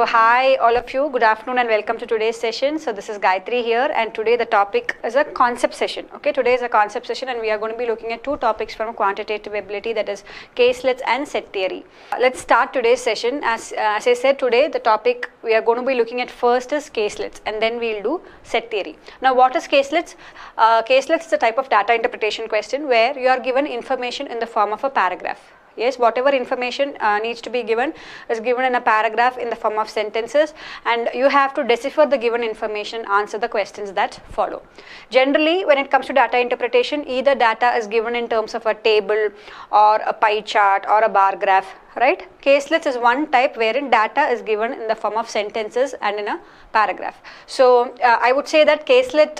So hi all of you, good afternoon and welcome to today's session. So this is Gayatri here and today the topic is a concept session. Okay, today is a concept session and we are going to be looking at two topics from quantitative ability, that is caselets and set theory. Let's start today's session. As I said, today the topic we are going to be looking at first is caselets and then we'll do set theory. Now what is caselets? Caselets is a type of data interpretation question where you are given information in the form of a paragraph. Yes, whatever information needs to be given is given in a paragraph in the form of sentences, and you have to decipher the given information, answer the questions that follow. Generally, when it comes to data interpretation, either data is given in terms of a table or a pie chart or a bar graph, right? Caselets is one type wherein data is given in the form of sentences and in a paragraph. So I would say that caselet,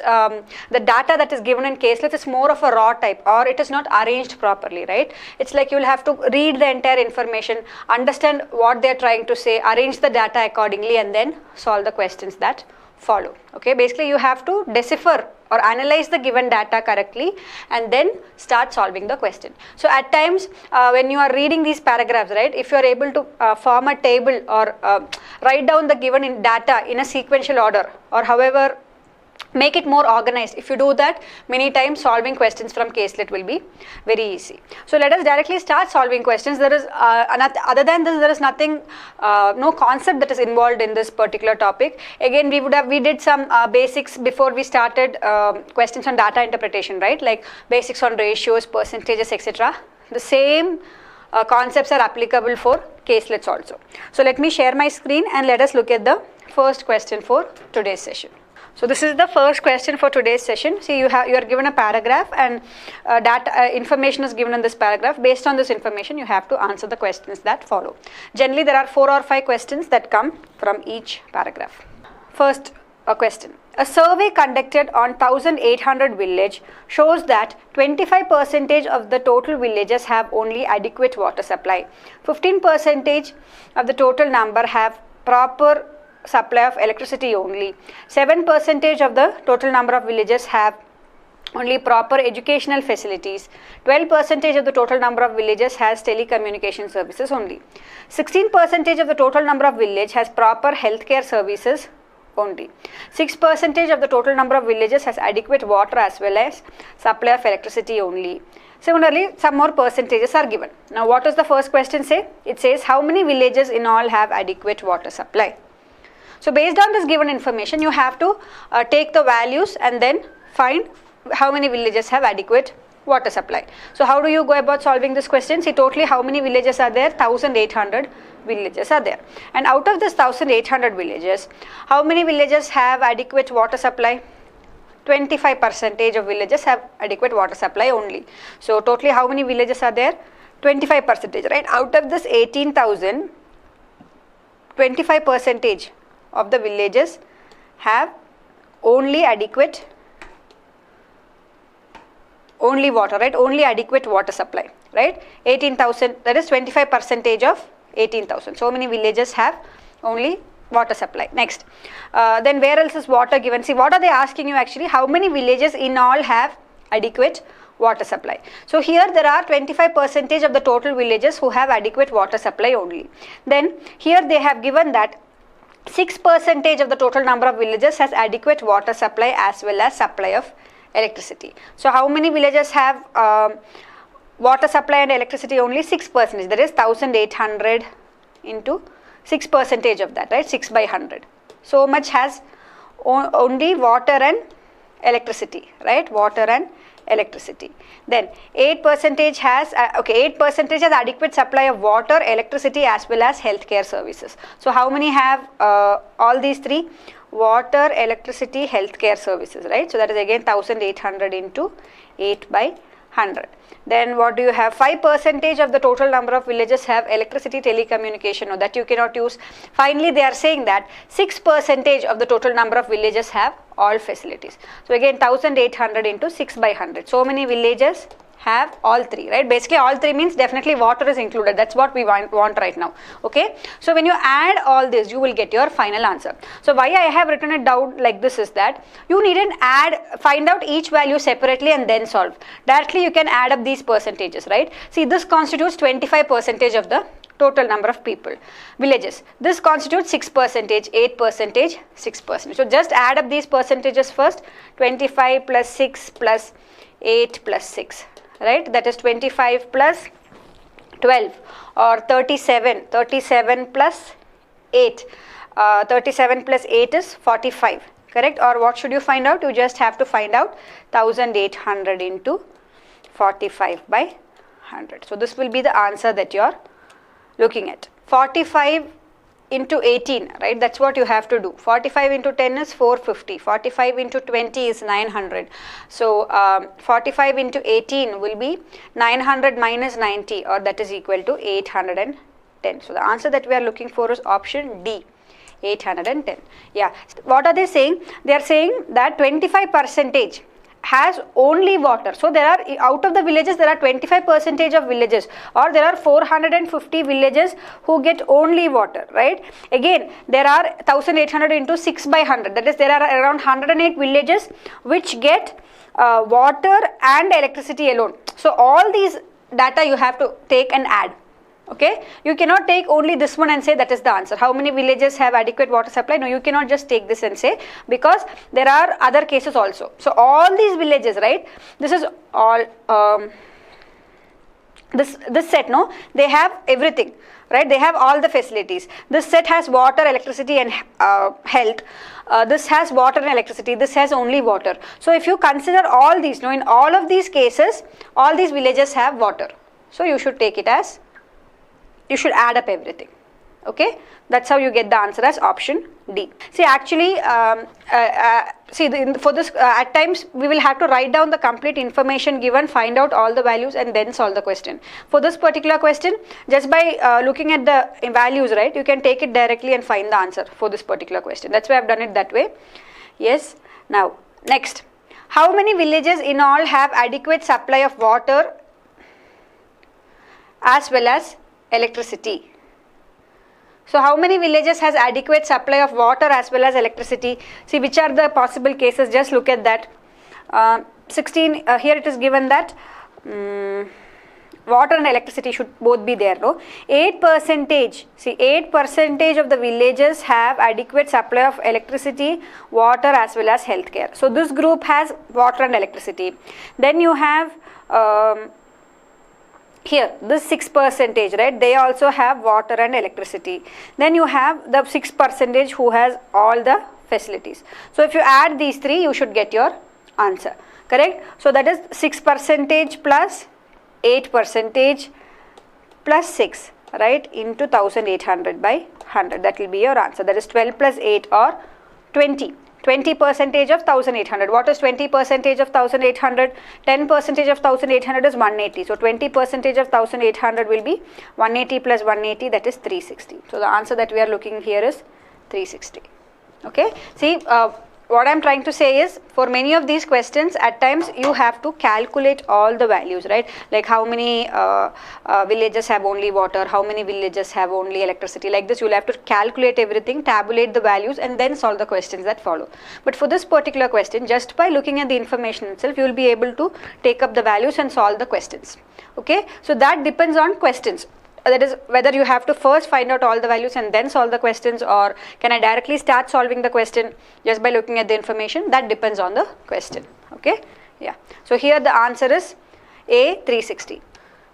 the data that is given in caselets is more of a raw type, or it is not arranged properly, right? It's like you will have to read the entire information, understand what they are trying to say, arrange the data accordingly, and then solve the questions that follow. Okay, basically you have to decipher or analyze the given data correctly and then start solving the question. So at times when you are reading these paragraphs, right, if you are able to form a table or write down the given data in a sequential order, or however make it more organized, if you do that, many times solving questions from caselet will be very easy. So let us directly start solving questions. There is other than this, there is nothing, no concept that is involved in this particular topic. Again, we did some basics before we started questions on data interpretation, right, like basics on ratios, percentages, etc. The same concepts are applicable for caselets also. So let me share my screen and let us look at the first question for today's session. So this is the first question for today's session. See, you are given a paragraph and data information is given in this paragraph. Based on this information, you have to answer the questions that follow. Generally, there are 4 or 5 questions that come from each paragraph. First question. A survey conducted on 1,800 villages shows that 25% of the total villages have only adequate water supply. 15% of the total number have proper supply of electricity only. 7% of the total number of villages have only proper educational facilities. 12% of the total number of villages has telecommunication services only. 16% of the total number of village has proper healthcare services only. 6% of the total number of villages has adequate water as well as supply of electricity only. Similarly, some more percentages are given. Now what does the first question say? It says how many villages in all have adequate water supply. So based on this given information, you have to take the values and then find how many villages have adequate water supply. So how do you go about solving this question? See, totally how many villages are there? 1,800 villages are there. And out of this 1,800 villages, how many villages have adequate water supply? 25% of villages have adequate water supply only. So totally how many villages are there? 25%, right? Out of this 18,000, 25% of the villages have only adequate water, right? Only adequate water supply, right? 18,000, that is 25% of 18,000. So many villages have only water supply. Next, then where else is water given? See, what are they asking you actually? How many villages in all have adequate water supply? So here there are 25% of the total villages who have adequate water supply only. Then here they have given that 6% of the total number of villages has adequate water supply as well as supply of electricity. So how many villages have water supply and electricity? Only 6%. That is 1,800 into 6% of that, right? 6 by 100. So much has only water and electricity, right? Water and electricity. Then 8% has 8% has adequate supply of water, electricity as well as healthcare services. So how many have all these three? Water, electricity, healthcare services, right? So that is again 1,800 into 8 by 100. Then what do you have? 5% of the total number of villages have electricity, telecommunication, no, that you cannot use. Finally, they are saying that 6% of the total number of villages have all facilities. So again 1,800 into 6 by 100. So many villages have all three, right? Basically all three means definitely water is included. That's what we want right now. Okay, so when you add all this, you will get your final answer. So why I have written it down like this is that you needn't find out each value separately and then solve. Directly you can add up these percentages, right? See, this constitutes 25% of the total number of people, villages. This constitutes 6%, 8%, 6%. So just add up these percentages first. 25 plus 6 plus 8 plus 6, right? That is 25 plus 12 or 37. 37 plus 8. 37 plus 8 is 45, correct? Or what should you find out? You just have to find out 1800 into 45 by 100. So this will be the answer that you are looking at. 45 into 18, right? That's what you have to do. 45 into 10 is 450. 45 into 20 is 900. So 45 into 18 will be 900 minus 90, or that is equal to 810. So the answer that we are looking for is option D, 810. Yeah. What are they saying? They are saying that 25% has only water. So there are, out of the villages, there are 25% of villages, or there are 450 villages who get only water, right? Again, there are 1800 into 6 by 100. That is, there are around 108 villages which get water and electricity alone. So all these data you have to take and add. Okay, you cannot take only this one and say that is the answer. How many villages have adequate water supply? No, you cannot just take this and say, because there are other cases also. So all these villages, right? This is all this set, no? They have everything, right? They have all the facilities. This set has water, electricity, and health. This has water and electricity. This has only water. So if you consider all these, no, in all of these cases, all these villages have water. So you should take it as, you should add up everything. Okay, that's how you get the answer as option D. See, actually, for this, at times we will have to write down the complete information given, find out all the values, and then solve the question. For this particular question, just by looking at the values, right, you can take it directly and find the answer for this particular question. That's why I've done it that way. Yes. Now, next, how many villages in all have adequate supply of water as well as electricity? So how many villages has adequate supply of water as well as electricity? See, which are the possible cases? Just look at that. 16, here it is given that water and electricity should both be there, no? 8%, see, 8% of the villages have adequate supply of electricity, water as well as healthcare. So this group has water and electricity. Then you have here this 6%, right? They also have water and electricity. Then you have the 6% who has all the facilities. So if you add these three, you should get your answer, correct? So that is 6% plus 8% plus 6, right, into 1800 by 100. That will be your answer. That is 12 plus 8 or 20. 20% of 1800. What is 20% of 1800? 10% of 1800 is 180. So 20% of 1800 will be 180 plus 180, that is 360. So the answer that we are looking here is 360. Okay. See, what I am trying to say is, for many of these questions, at times you have to calculate all the values, right? Like how many villages have only water, how many villages have only electricity. Like this, you will have to calculate everything, tabulate the values, and then solve the questions that follow. But for this particular question, just by looking at the information itself, you will be able to take up the values and solve the questions. Okay, so that depends on questions. That is, whether you have to first find out all the values and then solve the questions, or can I directly start solving the question just by looking at the information. That depends on the question. Okay, yeah. So here the answer is A, 360.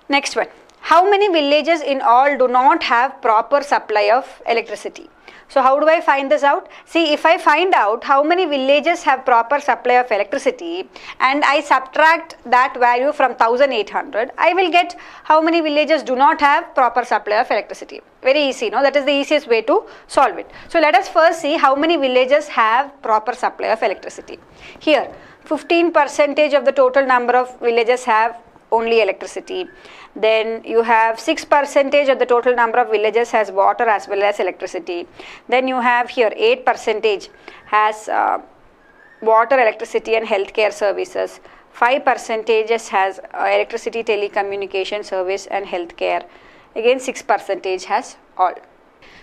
Next one, how many villages in all do not have proper supply of electricity? So how do I find this out? See, if I find out how many villages have proper supply of electricity and I subtract that value from 1800, I will get how many villages do not have proper supply of electricity. Very easy, no? That is the easiest way to solve it. So let us first see how many villages have proper supply of electricity. Here, 15% of the total number of villages have only electricity. Then you have 6% of the total number of villages has water as well as electricity. Then you have here 8% has water, electricity and healthcare services. 5% has electricity, telecommunication service and healthcare. Again 6% has all.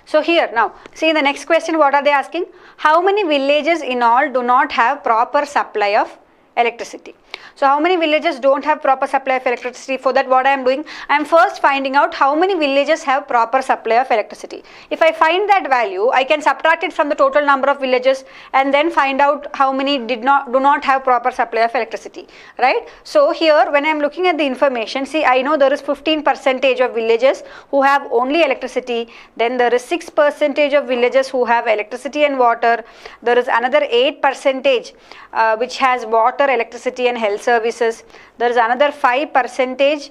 So here now, see the next question, what are they asking? How many villages in all do not have proper supply of electricity. So how many villages don't have proper supply of electricity? For that, what I am doing, I am first finding out how many villages have proper supply of electricity. If I find that value, I can subtract it from the total number of villages and then find out how many do not have proper supply of electricity, right? So here when I am looking at the information, see, I know there is 15% of villages who have only electricity, then there is 6% of villages who have electricity and water, there is another 8% which has water, electricity and health services, there is another 5%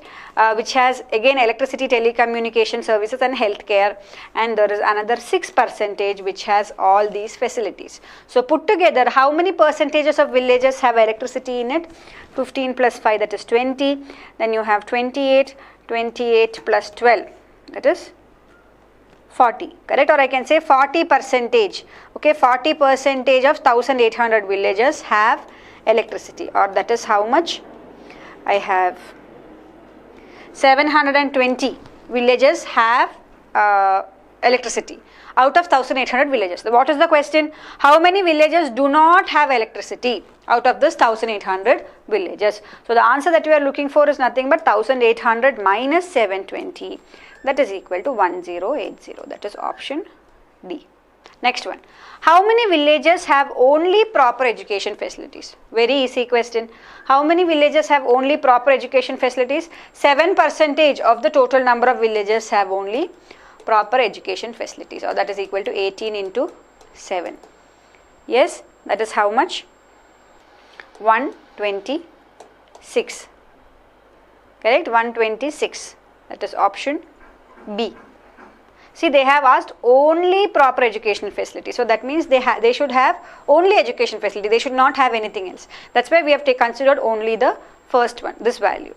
which has again electricity, telecommunication services and healthcare, and there is another 6% which has all these facilities. So put together, how many percentages of villages have electricity in it? 15 plus 5, that is 20, then you have 28, 28 plus 12, that is 40, correct? Or I can say 40%, okay, 40% of 1800 villages have electricity, or that is how much? I have 720 villages have electricity out of 1800 villages. What is the question? How many villages do not have electricity out of this 1800 villages? So the answer that we are looking for is nothing but 1800 minus 720, that is equal to 1080, that is option D. Next one, how many villages have only proper education facilities? Very easy question. How many villages have only proper education facilities? 7% of the total number of villages have only proper education facilities, or that is equal to 18 into 7. Yes, that is how much? 126. Correct? 126. That is option B. See, they have asked only proper educational facility. So that means they should have only education facility. They should not have anything else. That's why we have considered only the first one, this value.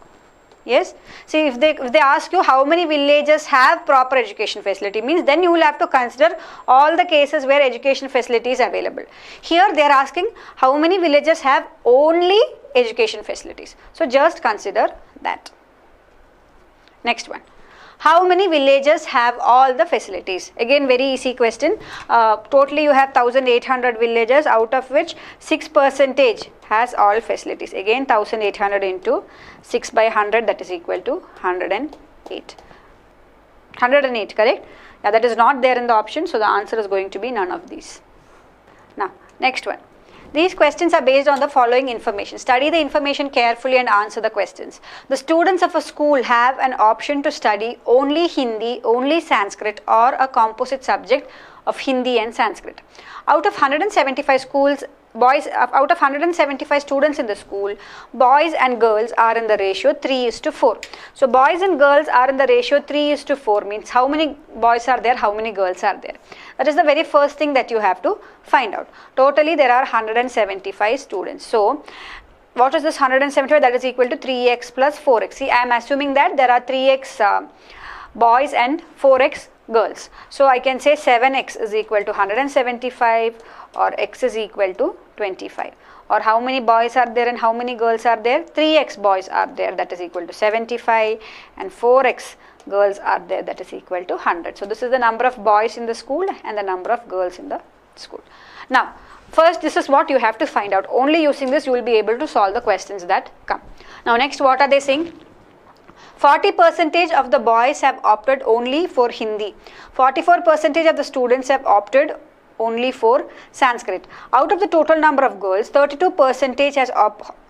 Yes. See, if they ask you how many villages have proper education facility, means then you will have to consider all the cases where education facility is available. Here they are asking how many villages have only education facilities. So just consider that. Next one. How many villages have all the facilities? Again, very easy question. Totally you have 1800 villages, out of which 6% has all facilities. Again, 1800 into 6 by 100, that is equal to 108. 108, correct? Yeah, that is not there in the option, so the answer is going to be none of these. Now, next one. These questions are based on the following information. Study the information carefully and answer the questions. The students of a school have an option to study only Hindi, only Sanskrit, or a composite subject of Hindi and Sanskrit. Out of 175 schools, out of 175 students in the school, boys and girls are in the ratio 3:4. So boys and girls are in the ratio 3:4, means how many boys are there, how many girls are there. That is the very first thing that you have to find out. Totally there are 175 students. So what is this 175? That is equal to 3x plus 4x. See, I am assuming that there are 3x boys and 4x girls. So I can say 7x is equal to 175, or x is equal to 25. Or how many boys are there and how many girls are there? 3x boys are there, that is equal to 75, and 4x girls are there, that is equal to 100. So this is the number of boys in the school and the number of girls in the school. Now, first this is what you have to find out. Only using this you will be able to solve the questions that come. Now next, what are they saying? 40% of the boys have opted only for Hindi. 44% of the students have opted only for Sanskrit. Out of the total number of girls, 32% has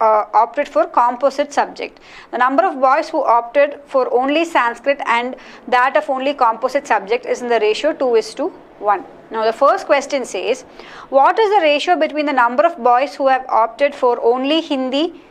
opted for composite subject. The number of boys who opted for only Sanskrit and that of only composite subject is in the ratio 2:1. Now the first question says, what is the ratio between the number of boys who have opted for only Hindi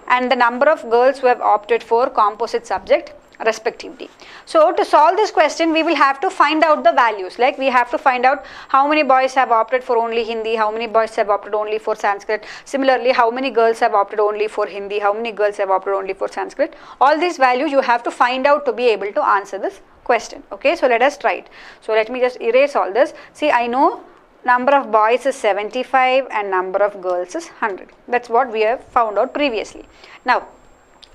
and the number of girls who have opted for composite subject respectively? So to solve this question, we will have to find out the values. Like we have to find out how many boys have opted for only Hindi, how many boys have opted only for Sanskrit. Similarly, how many girls have opted only for Hindi, how many girls have opted only for Sanskrit. All these values you have to find out to be able to answer this question. Okay, so let us try it. So let me just erase all this. See, I know number of boys is 75 and number of girls is 100. That's what we have found out previously. Now,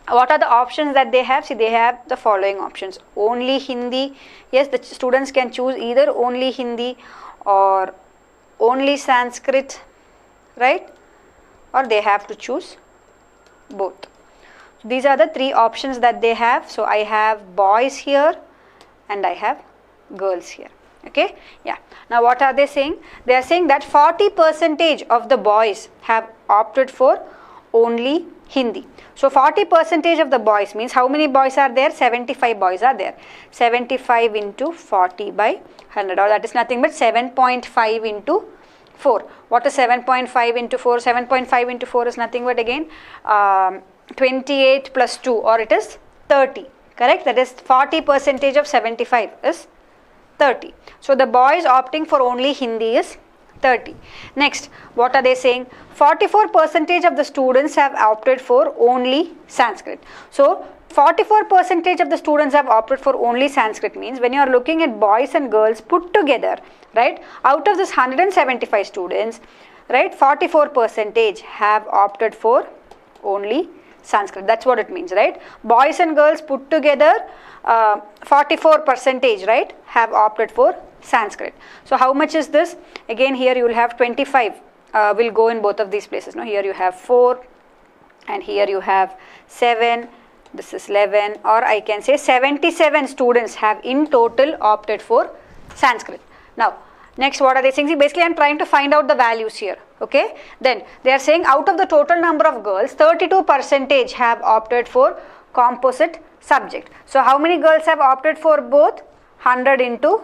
what are the options that they have? See, they have the following options. Only Hindi. Yes, the students can choose either only Hindi or only Sanskrit, right? or they have to choose both. So these are the three options that they have. So I have boys here and I have girls here. Okay, yeah. Now what are they saying? They are saying that 40% of the boys have opted for only Hindi. So 40% of the boys means how many boys are there? 75 boys are there. 75 into 40 by 100, or that is nothing but 7.5 into 4. What is 7.5 into 4? 7.5 into 4 is nothing but again 28 plus 2, or it is 30. Correct? That is 40% of 75 is 30. So the boys opting for only Hindi is 30. Next, what are they saying? 44% of the students have opted for only Sanskrit. So 44% of the students have opted for only Sanskrit means when you are looking at boys and girls put together, right, out of this 175 students, right, 44% have opted for only Sanskrit. That's what it means, right? Boys and girls put together 44%, right, have opted for Sanskrit. So how much is this? Again, here you will have 25 will go in both of these places. No, here you have 4 and here you have 7. This is 11, or I can say 77 students have in total opted for Sanskrit. Now, next, what are they saying? See, basically, I am trying to find out the values here. Okay. Then they are saying out of the total number of girls, 32% have opted for composite subject. So how many girls have opted for both? 100 into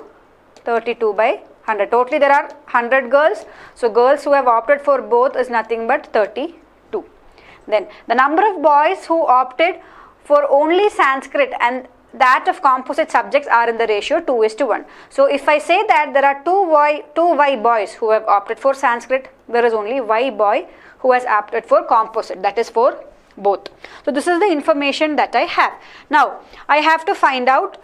32 by 100. Totally there are 100 girls. So girls who have opted for both is nothing but 32. Then the number of boys who opted for only Sanskrit and that of composite subjects are in the ratio 2:1. So if I say that there are two Y boys who have opted for Sanskrit, there is only Y boy who has opted for composite, that is for both. So this is the information that I have. Now I have to find out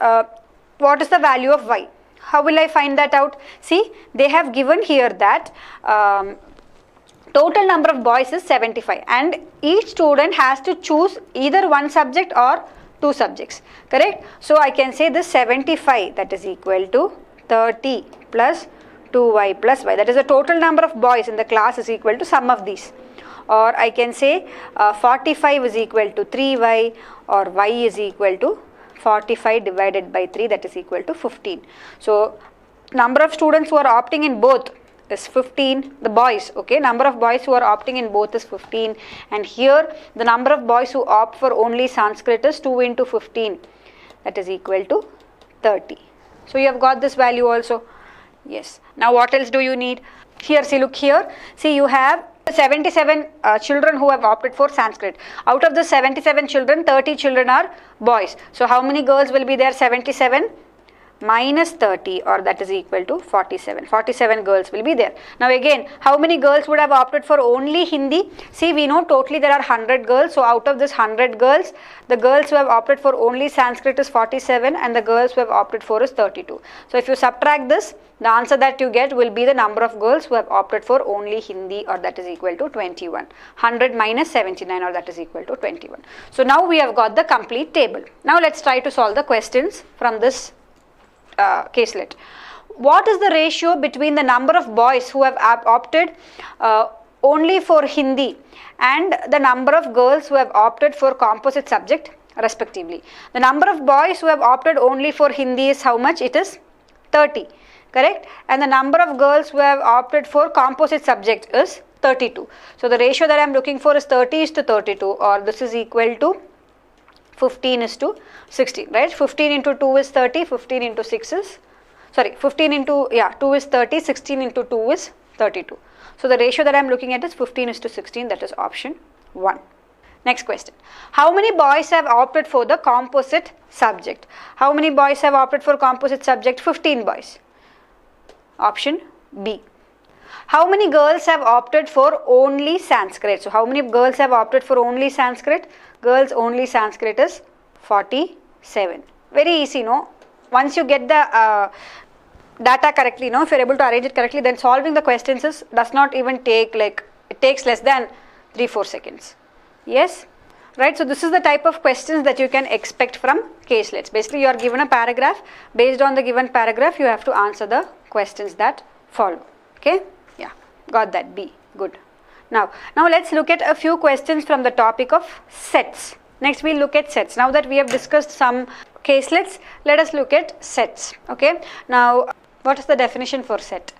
what is the value of Y. How will I find that out? See, they have given here that total number of boys is 75 and each student has to choose either one subject or two subjects, correct? So I can say this 75, that is equal to 30 plus 2y plus y, that is the total number of boys in the class is equal to sum of these. Or I can say 45 is equal to 3y, or y is equal to 45 divided by 3, that is equal to 15. So number of students who are opting in both is 15, the boys, okay, number of boys who are opting in both is 15, and here the number of boys who opt for only Sanskrit is 2 into 15, that is equal to 30. So you have got this value also. Yes. Now what else do you need? Here, see, look here, see, you have 77 children who have opted for Sanskrit. Out of the 77 children, 30 children are boys. So how many girls will be there? 77 minus 30, or that is equal to 47. 47 girls will be there. Now again, how many girls would have opted for only Hindi? See, we know totally there are 100 girls. So out of this 100 girls, the girls who have opted for only Sanskrit is 47 and the girls who have opted for is 32. So if you subtract this, the answer that you get will be the number of girls who have opted for only Hindi, or that is equal to 21. 100 minus 79, or that is equal to 21. So now we have got the complete table. Now let's try to solve the questions from this caselet. What is the ratio between the number of boys who have opted only for Hindi and the number of girls who have opted for composite subject respectively? The number of boys who have opted only for Hindi is how much? It is 30, correct? And the number of girls who have opted for composite subject is 32. So the ratio that I am looking for is 30:32, or this is equal to 15:16, right? 15 into 2 is 30, 15 into 6 is, sorry, 15 into, 2 is 30, 16 into 2 is 32. So the ratio that I am looking at is 15:16, that is option 1. Next question. How many boys have opted for the composite subject? How many boys have opted for composite subject? 15 boys. Option B. How many girls have opted for only Sanskrit? So how many girls have opted for only Sanskrit? Girls only Sanskrit is 47. Very easy, no? Once you get the data correctly, no? If you are able to arrange it correctly, then solving the questions does not even take, like, it takes less than 3-4 seconds. Yes? Right? So this is the type of questions that you can expect from caselets. Basically, you are given a paragraph. Based on the given paragraph, you have to answer the questions that follow. Okay? Yeah. Got that. B. Good. Now let's look at a few questions from the topic of sets. Next we'll look at sets. Now that we have discussed some caselets, let us look at sets. Okay. Now what is the definition for set?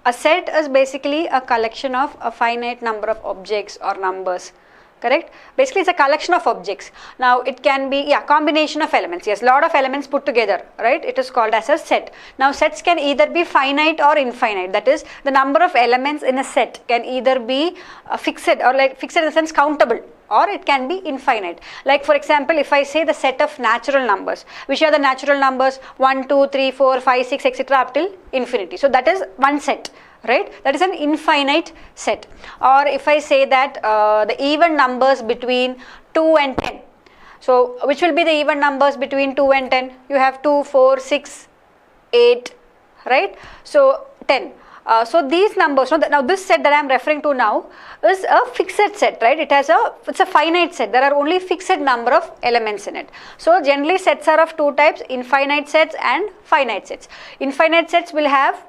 A set is basically a collection of a finite number of objects or numbers. Correct? Basically it's a collection of objects. Now it can be combination of elements. Yes, lot of elements put together, right? It is called as a set. Now sets can either be finite or infinite. That is, the number of elements in a set can either be fixed, or like fixed in the sense countable, or it can be infinite. Like for example, if I say the set of natural numbers, which are the natural numbers 1, 2, 3, 4, 5, 6, etc. up till infinity. So that is one set. Right, that is an infinite set. Or if I say that the even numbers between 2 and 10, so which will be the even numbers between 2 and 10? You have 2, 4, 6, 8, right? So 10. So these numbers, now this set that I am referring to now is a fixed set, right? It's a finite set. There are only fixed number of elements in it. So generally sets are of two types: infinite sets and finite sets. Infinite sets will have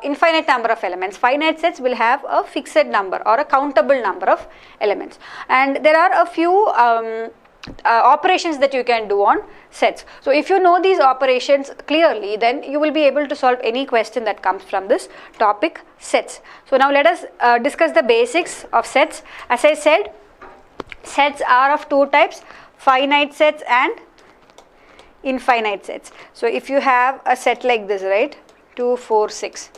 infinite number of elements. Finite sets will have a fixed number or a countable number of elements. And there are a few operations that you can do on sets. So if you know these operations clearly, then you will be able to solve any question that comes from this topic, sets. So now let us discuss the basics of sets. As I said, sets are of two types: finite sets and infinite sets. So if you have a set like this, right, 2, 4, 6.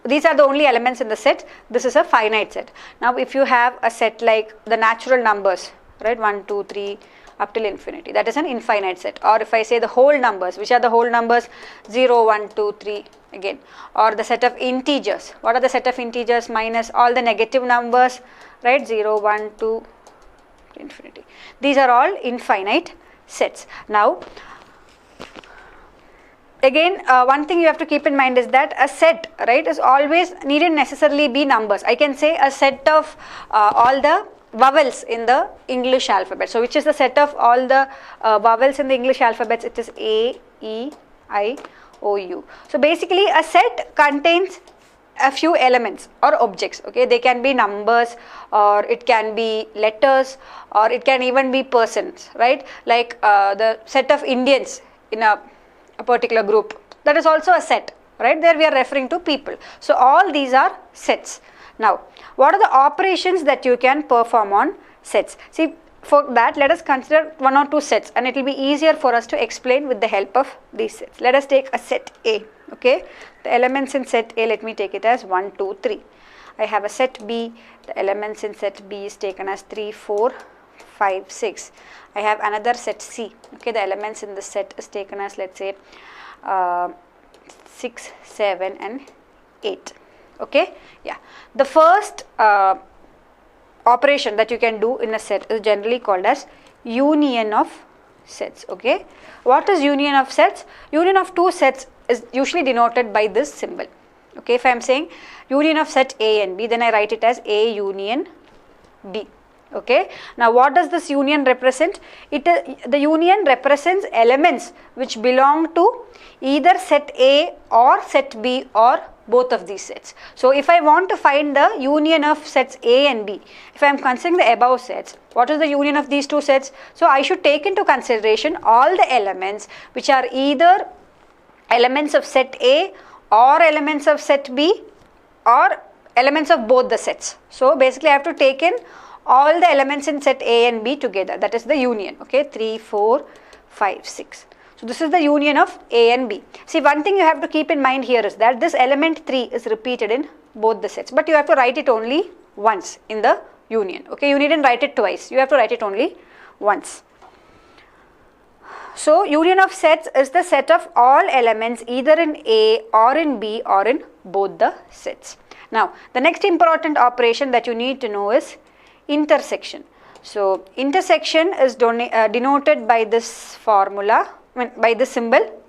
These are the only elements in the set. This is a finite set. Now if you have a set like the natural numbers, right, 1, 2, 3 up till infinity, that is an infinite set. Or if I say the whole numbers, which are the whole numbers 0, 1, 2, 3 again. Or the set of integers. What are the set of integers? Minus all the negative numbers, right, 0, 1, 2 infinity. These are all infinite sets. Now again, one thing you have to keep in mind is that a set, right, is always needn't necessarily be numbers. I can say a set of all the vowels in the English alphabet. So which is the set of all the vowels in the English alphabets? It is A, E, I, O, U. So basically a set contains a few elements or objects. Okay, they can be numbers, or it can be letters, or it can even be persons, right? Like the set of Indians in a particular group, that is also a set, right? There we are referring to people. So all these are sets. Now what are the operations that you can perform on sets? See, for that let us consider one or two sets, and it will be easier for us to explain with the help of these sets. Let us take a set A. Okay, the elements in set A, let me take it as 1, 2, 3. I have a set B. The elements in set B is taken as 3, 4, 5, 6. I have another set C. Okay, the elements in the set is taken as, let's say 6, 7 and 8. Okay, yeah. The first operation that you can do in a set is generally called as union of sets. Okay, what is union of sets? Union of two sets is usually denoted by this symbol. Okay, if I am saying union of set A and B, then I write it as A union B. Okay, now what does this union represent? The union represents elements which belong to either set A or set B or both of these sets. So if I want to find the union of sets A and B, if I am considering the above sets, what is the union of these two sets? So I should take into consideration all the elements which are either elements of set A or elements of set B or elements of both the sets. So basically I have to take in all the elements in set A and B together. That is the union. Okay, 3, 4, 5, 6. So this is the union of A and B. See, one thing you have to keep in mind here is that this element 3 is repeated in both the sets, but you have to write it only once in the union. Okay, you needn't write it twice. You have to write it only once. So union of sets is the set of all elements either in A or in B or in both the sets. Now the next important operation that you need to know is intersection. So intersection is denoted by this formula, by this symbol,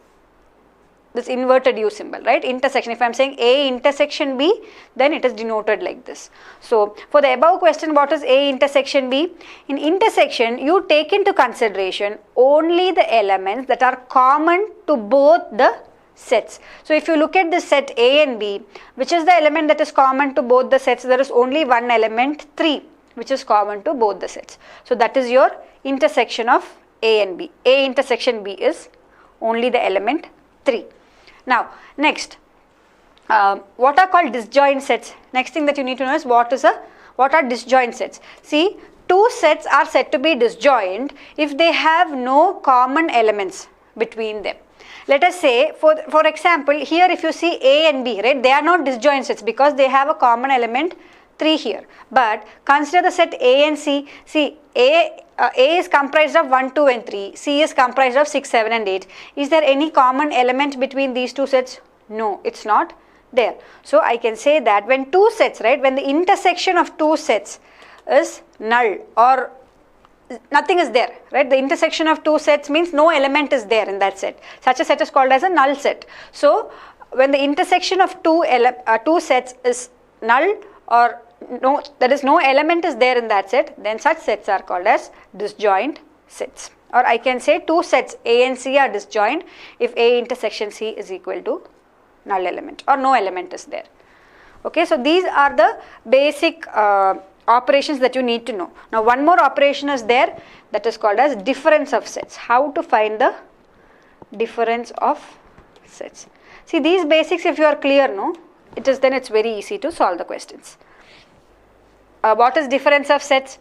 this inverted U symbol, right? Intersection. If I am saying A intersection B, then it is denoted like this. So for the above question, what is A intersection B? In intersection, you take into consideration only the elements that are common to both the sets. So if you look at the set A and B, which is the element that is common to both the sets? There is only one element, 3, which is common to both the sets. So that is your intersection of A and B. A intersection B is only the element 3. Now next, what are called disjoint sets? Next thing that you need to know is what are disjoint sets. See, two sets are said to be disjoint if they have no common elements between them. Let us say, for example, here if you see A and B, right, they are not disjoint sets because they have a common element 3 here. But consider the set A and C. See, A is comprised of 1, 2 and 3. C is comprised of 6, 7 and 8. Is there any common element between these two sets? No, it's not there. So I can say that when two sets, right, when the intersection of two sets is null or nothing is there, right, the intersection of two sets means no element is there in that set. Such a set is called as a null set. So when the intersection of two sets is null or no, that is no element is there in that set, then such sets are called as disjoint sets. Or I can say two sets A and C are disjoint if A intersection C is equal to null element or no element is there. Okay, so these are the basic operations that you need to know. Now one more operation is there, that is called as difference of sets. How to find the difference of sets. See, these basics, if you are clear, no, then it's very easy to solve the questions. What is difference of sets?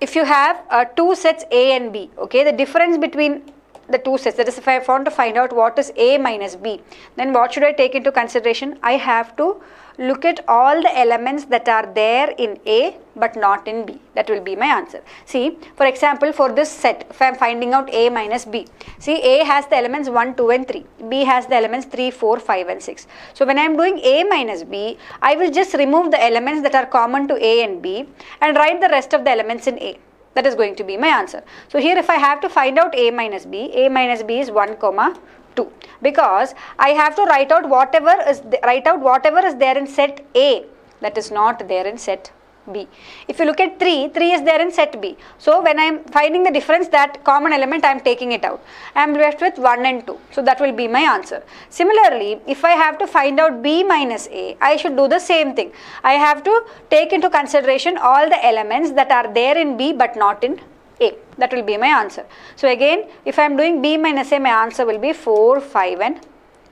If you have two sets A and B, okay, the difference between the two sets, that is if I want to find out what is A minus B, then what should I take into consideration? I have to look at all the elements that are there in A but not in B. That will be my answer. See, for example, for this set, if I am finding out A minus B, see, A has the elements 1, 2 and 3. B has the elements 3, 4, 5 and 6. So when I am doing A minus B, I will just remove the elements that are common to A and B and write the rest of the elements in A. That is going to be my answer. So here if I have to find out A minus B is 1, 2, because I have to write out whatever is there in set A that is not there in set B. If you look at 3 is there in set B. So when I am finding the difference, that common element I am taking it out. I am left with 1 and 2. So that will be my answer. Similarly, if I have to find out B minus A, I should do the same thing. I have to take into consideration all the elements that are there in B but not in A. That will be my answer. So again, if I am doing B minus A, my answer will be 4, 5 and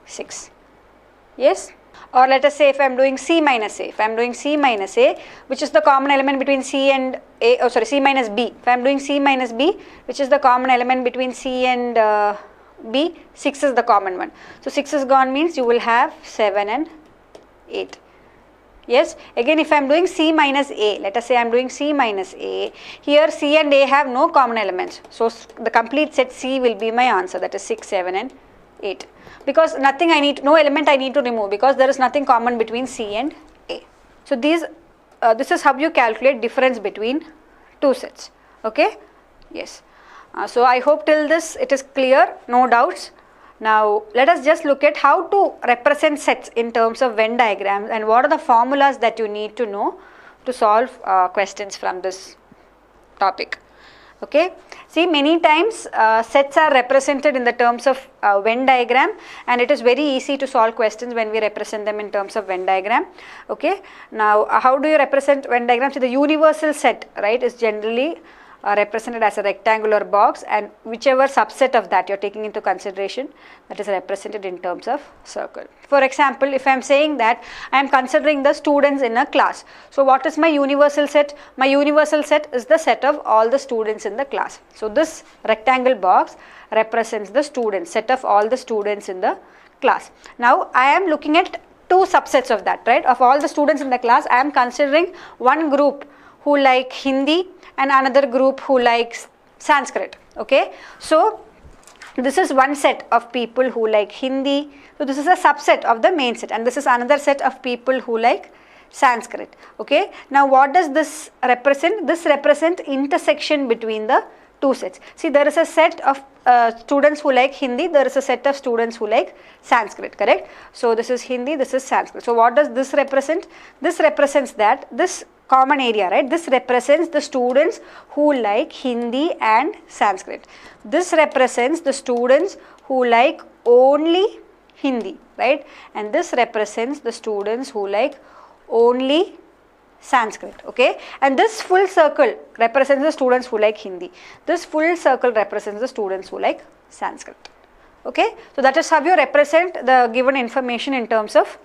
6. Yes? Or let us say if I am doing C minus A. If I am doing C minus A, which is the common element between C and A, C minus B. If I am doing C minus B, which is the common element between C and B, 6 is the common one. So 6 is gone means you will have 7 and 8. Yes, again if I am doing C minus A, let us say I am doing C minus A, here C and A have no common elements. So the complete set C will be my answer, that is 6, 7 and 8. Because no element I need to remove because there is nothing common between C and A. So this is how you calculate difference between two sets. Okay? Yes. So I hope till this it is clear, no doubts. Now let us just look at how to represent sets in terms of Venn diagrams and what are the formulas that you need to know to solve questions from this topic. Okay, see, many times sets are represented in the terms of Venn diagram, and it is very easy to solve questions when we represent them in terms of Venn diagram. Okay, now how do you represent Venn diagram? So the universal set, right, is generally represented as a rectangular box, and whichever subset of that you are taking into consideration, that is represented in terms of circle. For example, if I am saying that I am considering the students in a class, so what is my universal set? My universal set is the set of all the students in the class. So this rectangle box represents the students, set of all the students in the class. Now I am looking at two subsets of that, right? Of all the students in the class, I am considering one group who like Hindi and another group who likes Sanskrit. Okay, so this is one set of people who like Hindi. So this is a subset of the main set, and this is another set of people who like Sanskrit. Okay, now what does this represent? This represents intersection between the two sets. See, there is a set of students who like Hindi, there is a set of students who like Sanskrit, correct? So this is Hindi, this is Sanskrit. So what does this represent? This represents that this common area, right? This represents the students who like Hindi and Sanskrit. This represents the students who like only Hindi, right? And this represents the students who like only Sanskrit, okay? And this full circle represents the students who like Hindi. This full circle represents the students who like Sanskrit, okay? So that is how you represent the given information in terms of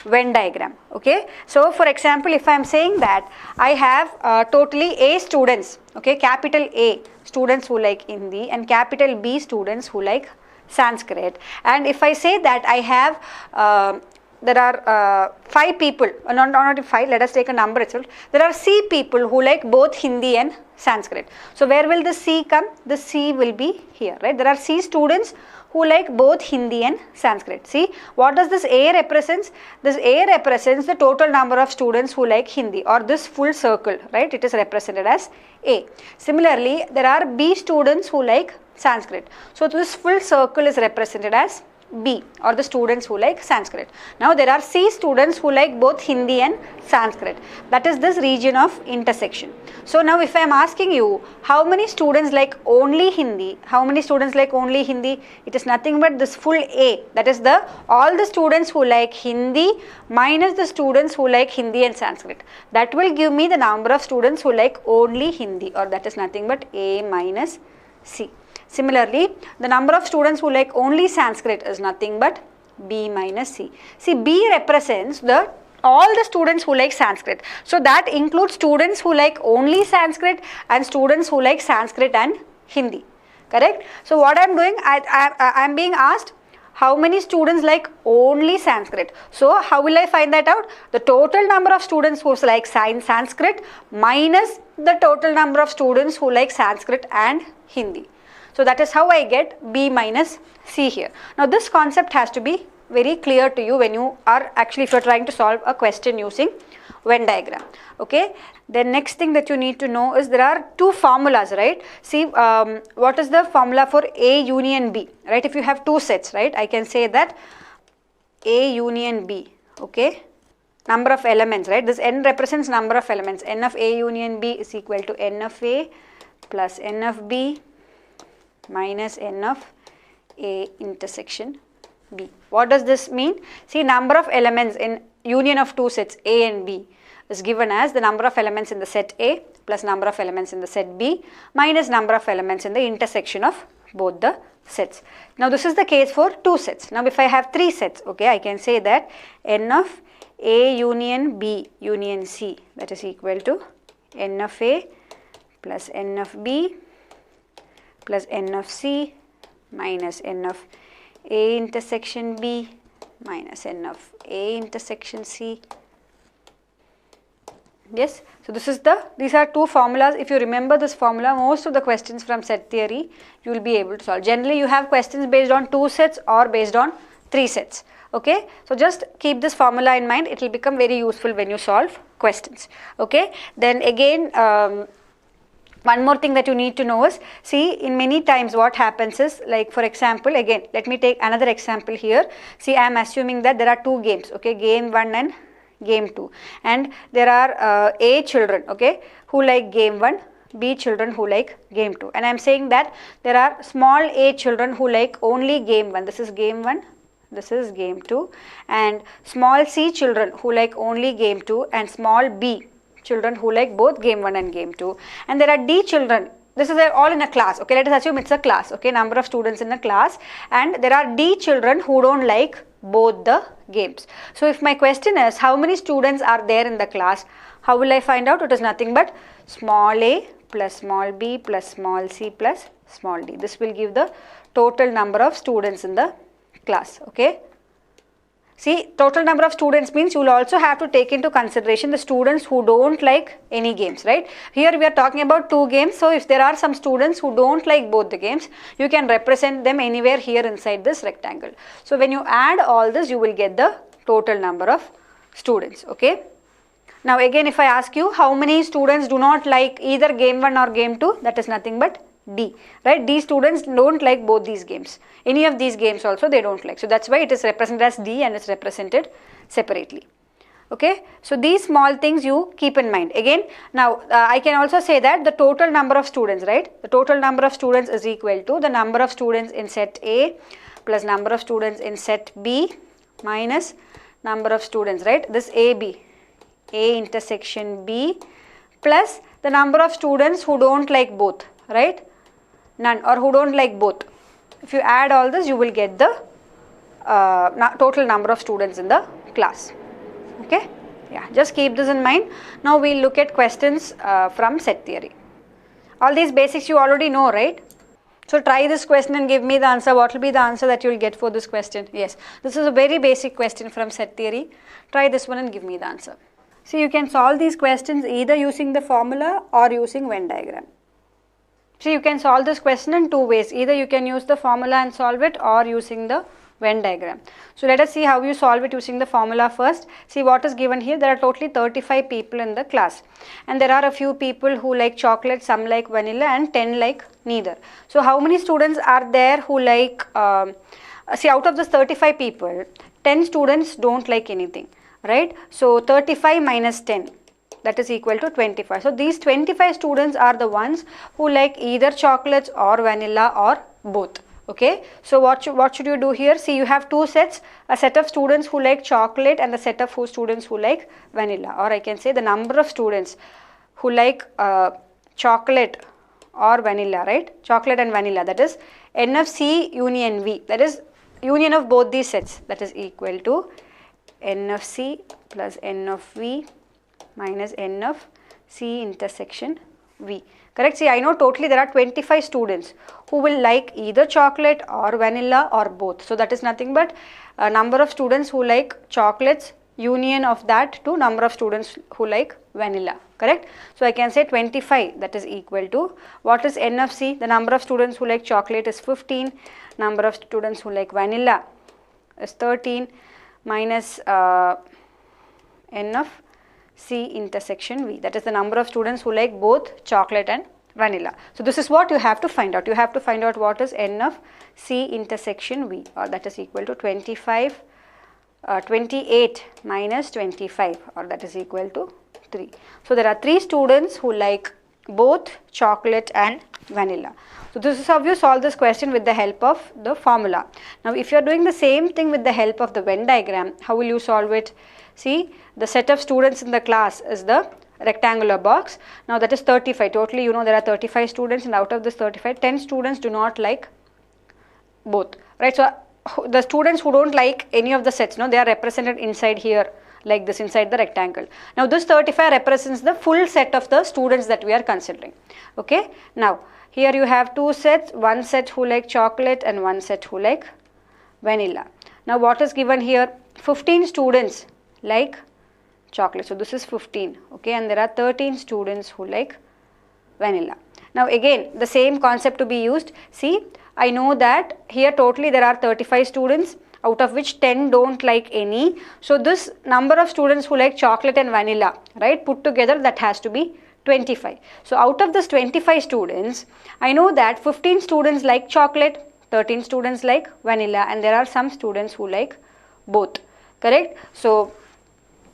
Venn diagram, okay? So for example, if I am saying that I have totally A students, okay, capital A students who like Hindi and capital B students who like Sanskrit, and if I say that I have there are 5 people, not 5, let us take a number itself. There are C people who like both Hindi and Sanskrit. So where will the C come? The C will be here, right? There are C students who like both Hindi and Sanskrit. See, what does this A represents? This A represents the total number of students who like Hindi, or this full circle, right? It is represented as A. Similarly, there are B students who like Sanskrit. So this full circle is represented as B, or the students who like Sanskrit. Now there are C students who like both Hindi and Sanskrit. That is this region of intersection. So now if I am asking you how many students like only Hindi, how many students like only Hindi, it is nothing but this full A, that is the all the students who like Hindi minus the students who like Hindi and Sanskrit. That will give me the number of students who like only Hindi, or that is nothing but A minus C. Similarly, the number of students who like only Sanskrit is nothing but B minus C. See, B represents all the students who like Sanskrit. So that includes students who like only Sanskrit and students who like Sanskrit and Hindi. Correct? So what I am doing, I am being asked how many students like only Sanskrit. So how will I find that out? The total number of students who like Sanskrit minus the total number of students who like Sanskrit and Hindi. So that is how I get B minus C here. Now this concept has to be very clear to you when you are actually, if you are trying to solve a question using Venn diagram. Okay. The next thing that you need to know is there are 2 formulas, right? See, what is the formula for A union B, right? If you have 2 sets, right, I can say that A union B, okay, number of elements, right? This N represents number of elements. N of A union B is equal to N of A plus N of B minus N of A intersection B. What does this mean? See, number of elements in union of 2 sets A and B is given as the number of elements in the set A plus number of elements in the set B minus number of elements in the intersection of both the sets. Now this is the case for 2 sets. Now if I have 3 sets, okay, I can say that N of A union B union C, that is equal to N of A plus N of B plus N of C minus N of A intersection B minus N of A intersection C. Yes, so these are 2 formulas. If you remember this formula, most of the questions from set theory you will be able to solve. Generally you have questions based on 2 sets or based on 3 sets. Okay, so just keep this formula in mind. It will become very useful when you solve questions. Okay, then again one more thing that you need to know is, see, in many times what happens is, like for example, again let me take another example here. See, I am assuming that there are 2 games, okay, game 1 and game 2, and there are A children, okay, who like game 1, B children who like game 2, and I am saying that there are small A children who like only game 1, this is game 1, this is game 2, and small C children who like only game 2, and small B children who like both game 1 and game 2, and there are D children. This is all in a class, okay, let us assume it's a class, okay, number of students in a class, and there are D children who don't like both the games. So if my question is how many students are there in the class, how will I find out? It is nothing but small a plus small b plus small c plus small d. This will give the total number of students in the class, okay. See, total number of students means you will also have to take into consideration the students who don't like any games, right? Here we are talking about 2 games. So if there are some students who don't like both the games, you can represent them anywhere here inside this rectangle. So when you add all this, you will get the total number of students, okay. Now again, if I ask you how many students do not like either game 1 or game 2, that is nothing but D, right? D students don't like both these games. Any of these games also they don't like. So that's why it is represented as D and it's represented separately. Okay. So these small things you keep in mind. Again, now I can also say that the total number of students, right? The total number of students is equal to the number of students in set A plus number of students in set B minus number of students, right? This AB, A intersection B plus the number of students who don't like both, right? None, or who don't like both. If you add all this, you will get the total number of students in the class. Okay? Yeah, just keep this in mind. Now we'll look at questions from set theory. All these basics you already know, right? So try this question and give me the answer. What will be the answer that you will get for this question? Yes, this is a very basic question from set theory. Try this one and give me the answer. See, you can solve these questions either using the formula or using Venn diagram. See, you can solve this question in two ways. Either you can use the formula and solve it, or using the Venn diagram. So let us see how you solve it using the formula first. See what is given here. There are totally 35 people in the class, and there are a few people who like chocolate, some like vanilla, and 10 like neither. So how many students are there who like, see, out of this 35 people, 10 students don't like anything, right? So 35 minus 10, that is equal to 25. So these 25 students are the ones who like either chocolates or vanilla or both. Okay, so what should you do here? See, you have two sets, a set of students who like chocolate and the set of students who like vanilla, or I can say the number of students who like chocolate or vanilla, right? Chocolate and vanilla, that is N of C union V, that is union of both these sets, that is equal to N of C plus N of V minus N of C intersection V. Correct? See, I know totally there are 25 students who will like either chocolate or vanilla or both. So that is nothing but a number of students who like chocolates union of that to number of students who like vanilla. Correct? So I can say 25, that is equal to, what is N of C? The number of students who like chocolate is 15, number of students who like vanilla is 13 minus N of C intersection V, that is the number of students who like both chocolate and vanilla. So this is what you have to find out. You have to find out what is N of C intersection V, or that is equal to 28 minus 25, or that is equal to 3. So there are 3 students who like both chocolate and vanilla. So this is how you solve this question with the help of the formula. Now if you are doing the same thing with the help of the Venn diagram, how will you solve it? See, the set of students in the class is the rectangular box. Now that is 35. Totally, you know, there are 35 students, and out of this 35, 10 students do not like both, right? So the students who don't like any of the sets, no, they are represented inside here like this, inside the rectangle. Now this 35 represents the full set of the students that we are considering. Okay, now here you have two sets, one set who like chocolate and one set who like vanilla. Now what is given here? 15 students like chocolate, so this is 15, okay, and there are 13 students who like vanilla. Now again the same concept to be used. See, I know that here totally there are 35 students, out of which 10 don't like any. So this number of students who like chocolate and vanilla, right, put together, that has to be 25. So out of this 25 students, I know that 15 students like chocolate, 13 students like vanilla, and there are some students who like both. Correct? So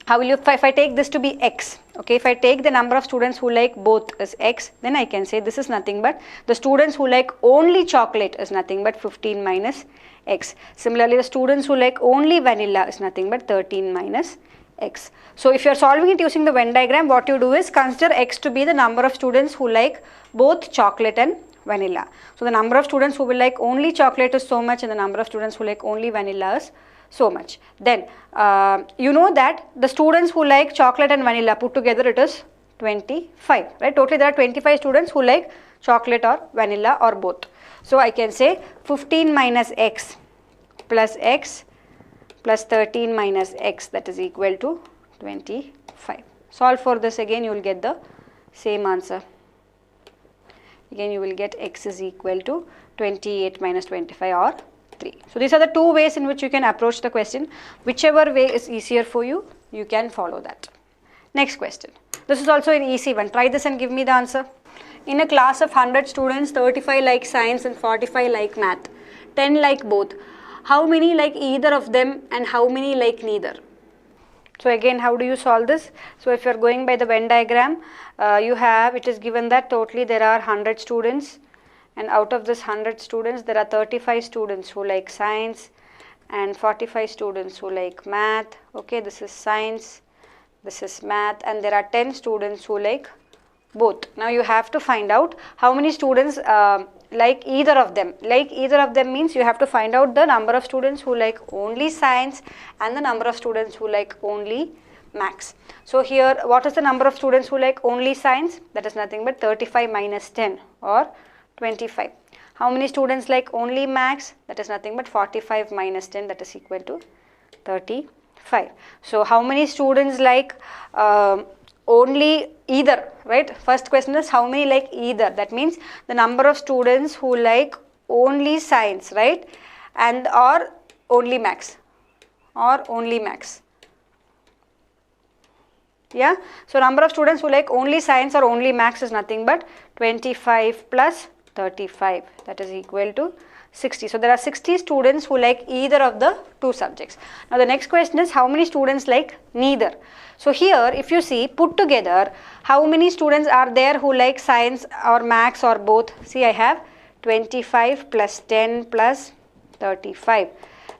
how will you, if I take this to be x, okay, if I take the number of students who like both as x, then I can say this is nothing but the students who like only chocolate is nothing but 15 minus x. Similarly, the students who like only vanilla is nothing but 13 minus x. So if you are solving it using the Venn diagram, what you do is consider x to be the number of students who like both chocolate and vanilla. So the number of students who will like only chocolate is so much, and the number of students who like only vanilla is so much. Then you know that the students who like chocolate and vanilla put together, it is 25, right? Totally there are 25 students who like chocolate or vanilla or both. So I can say 15 minus x plus 13 minus x, that is equal to 25. Solve for this, again you will get the same answer. Again you will get x is equal to 28 minus 25 or 3. So these are the two ways in which you can approach the question. Whichever way is easier for you, you can follow that. Next question. This is also an easy one. Try this and give me the answer. In a class of 100 students, 35 like science and 45 like math. 10 like both. How many like either of them and how many like neither? So again, how do you solve this? So if you are going by the Venn diagram, it is given that totally there are 100 students, and out of this 100 students, there are 35 students who like science and 45 students who like math. Okay, this is science, this is math, and there are 10 students who like both. Now you have to find out how many students like either of them. Like either of them means you have to find out the number of students who like only science and the number of students who like only maths. So here, what is the number of students who like only science? That is nothing but 35 minus 10 or 25. How many students like only maths? That is nothing but 45 minus 10, that is equal to 35. So how many students like only either, right? First question is how many like either. That means the number of students who like only science, right? And or only maths or only maths. Yeah, so number of students who like only science or only maths is nothing but 25 plus 35, that is equal to 60. So there are 60 students who like either of the two subjects. Now the next question is how many students like neither. So here if you see put together, how many students are there who like science or maths or both? See, I have 25 plus 10 plus 35,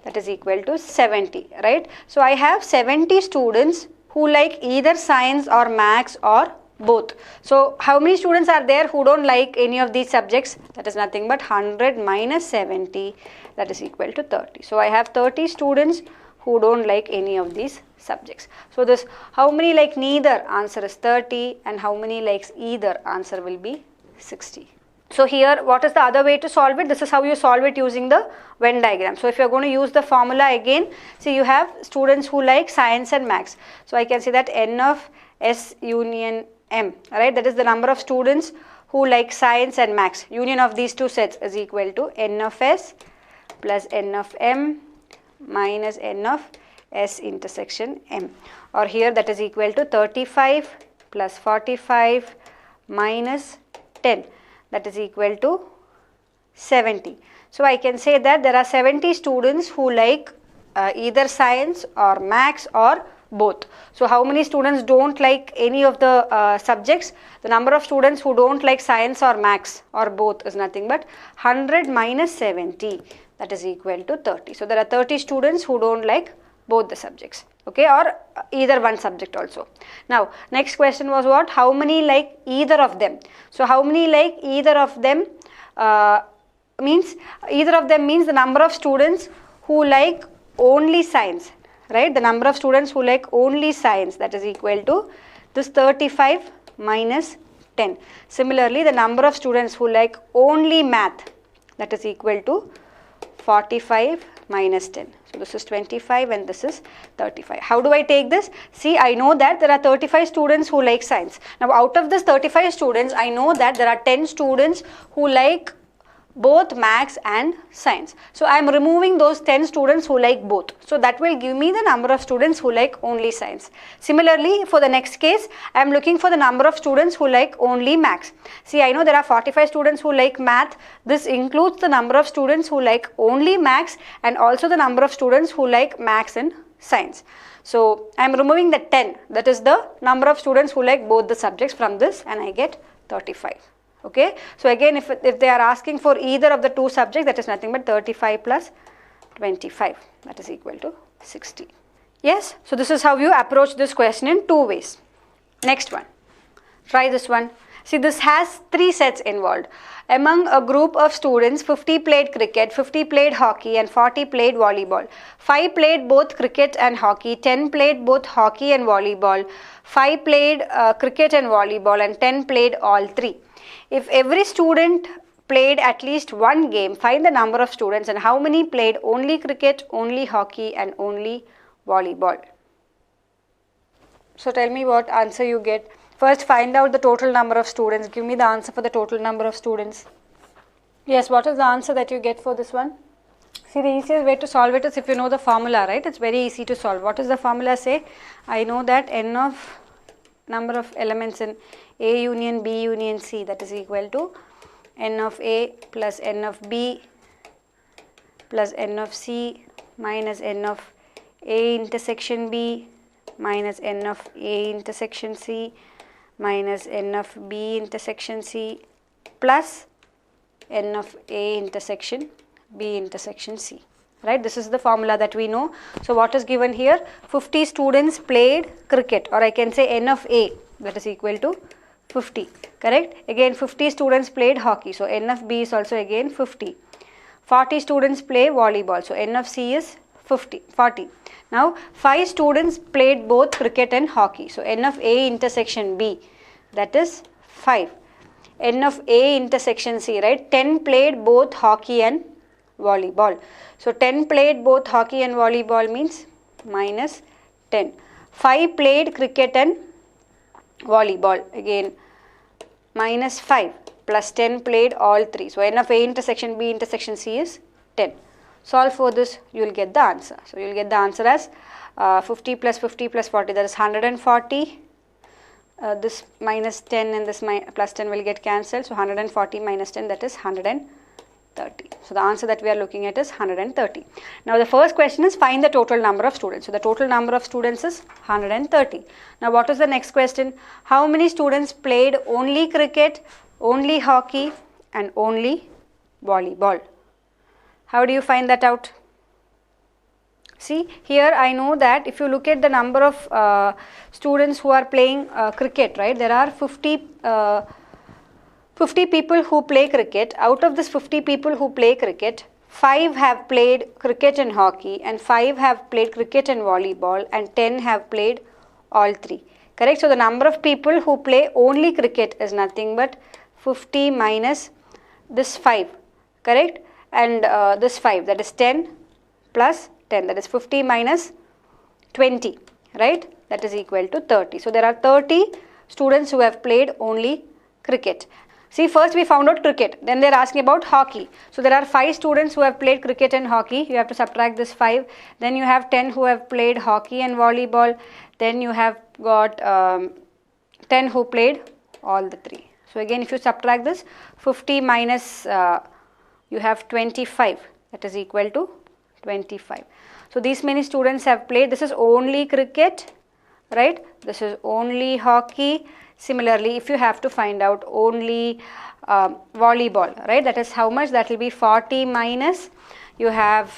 that is equal to 70, right? So I have 70 students who like either science or maths or both. So how many students are there who don't like any of these subjects? That is nothing but 100 minus 70, that is equal to 30. So I have 30 students who don't like any of these subjects. So this how many like neither, answer is 30, and how many likes either, answer will be 60. So here what is the other way to solve it? This is how you solve it using the Venn diagram. So if you are going to use the formula again, see you have students who like science and maths. So I can say that N of S union M, right? That is the number of students who like science and maths. Union of these two sets is equal to N of S plus N of M minus N of S intersection M. Or here that is equal to 35 plus 45 minus 10. That is equal to 70. So I can say that there are 70 students who like either science or maths or both. So how many students don't like any of the subjects? The number of students who don't like science or maths or both is nothing but 100 minus 70, that is equal to 30. So there are 30 students who don't like both the subjects, okay, or either one subject also. Now next question was what? How many like either of them? So how many like either of them means either of them means the number of students who like only science, right? The number of students who like only science, that is equal to this 35 minus 10. Similarly, the number of students who like only math, that is equal to 45 minus 10. So this is 25 and this is 35. How do I take this? See, I know that there are 35 students who like science. Now out of this 35 students, I know that there are 10 students who like both maths and science. So I am removing those 10 students who like both. So that will give me the number of students who like only science. Similarly, for the next case, I am looking for the number of students who like only maths. See, I know there are 45 students who like math. This includes the number of students who like only maths and also the number of students who like maths and science. So I am removing the 10. That is the number of students who like both the subjects from this, and I get 35. Okay, so again if they are asking for either of the two subjects, that is nothing but 35 plus 25, that is equal to 60. Yes, so this is how you approach this question in two ways. Next one, try this one. See, this has 3 sets involved. Among a group of students, 50 played cricket, 50 played hockey and 40 played volleyball. 5 played both cricket and hockey, 10 played both hockey and volleyball, 5 played cricket and volleyball, and 10 played all 3. If every student played at least one game, find the number of students and how many played only cricket, only hockey and only volleyball. So tell me what answer you get. First find out the total number of students. Give me the answer for the total number of students. Yes, what is the answer that you get for this one? See, the easiest way to solve it is if you know the formula, right? It's very easy to solve. What does the formula say? I know that n of number of elements in A union B union C, that is equal to n of A plus n of B plus n of C minus n of A intersection B minus n of A intersection C minus n of B intersection C plus n of A intersection B intersection C. Right, this is the formula that we know. So what is given here? 50 students played cricket, or I can say n of A, that is equal to 50, correct? Again 50 students played hockey, so n of B is also again 50. 40 students play volleyball, so n of C is 40. Now 5 students played both cricket and hockey, so n of A intersection B, that is 5. N of A intersection C, right? 10 played both hockey and volleyball. So 10 played both hockey and volleyball means minus 10. 5 played cricket and volleyball, again minus 5, plus 10 played all 3. So n of A intersection B intersection C is 10. Solve for this, you will get the answer. So you will get the answer as 50 plus 50 plus 40, that is 140. This minus 10 and this plus 10 will get cancelled. So 140 minus 10, that is 130. So the answer that we are looking at is 130. Now the first question is find the total number of students. So the total number of students is 130. Now what is the next question? How many students played only cricket, only hockey and only volleyball? How do you find that out? See, here I know that if you look at the number of students who are playing cricket, right, there are 50 people who play cricket. Out of this 50 people who play cricket, 5 have played cricket and hockey, and 5 have played cricket and volleyball, and 10 have played all 3. Correct? So the number of people who play only cricket is nothing but 50 minus this 5. Correct? And this 5, that is 10 plus 10, that is 50 minus 20. Right? That is equal to 30. So there are 30 students who have played only cricket. See, first we found out cricket, then they are asking about hockey. So there are 5 students who have played cricket and hockey. You have to subtract this 5. Then you have 10 who have played hockey and volleyball. Then you have got 10 who played all the 3. So again, if you subtract this, 50 minus you have 25, that is equal to 25. So these many students have played. This is only cricket, right? This is only hockey. Similarly, if you have to find out only volleyball, right, that is how much? That will be 40 minus, you have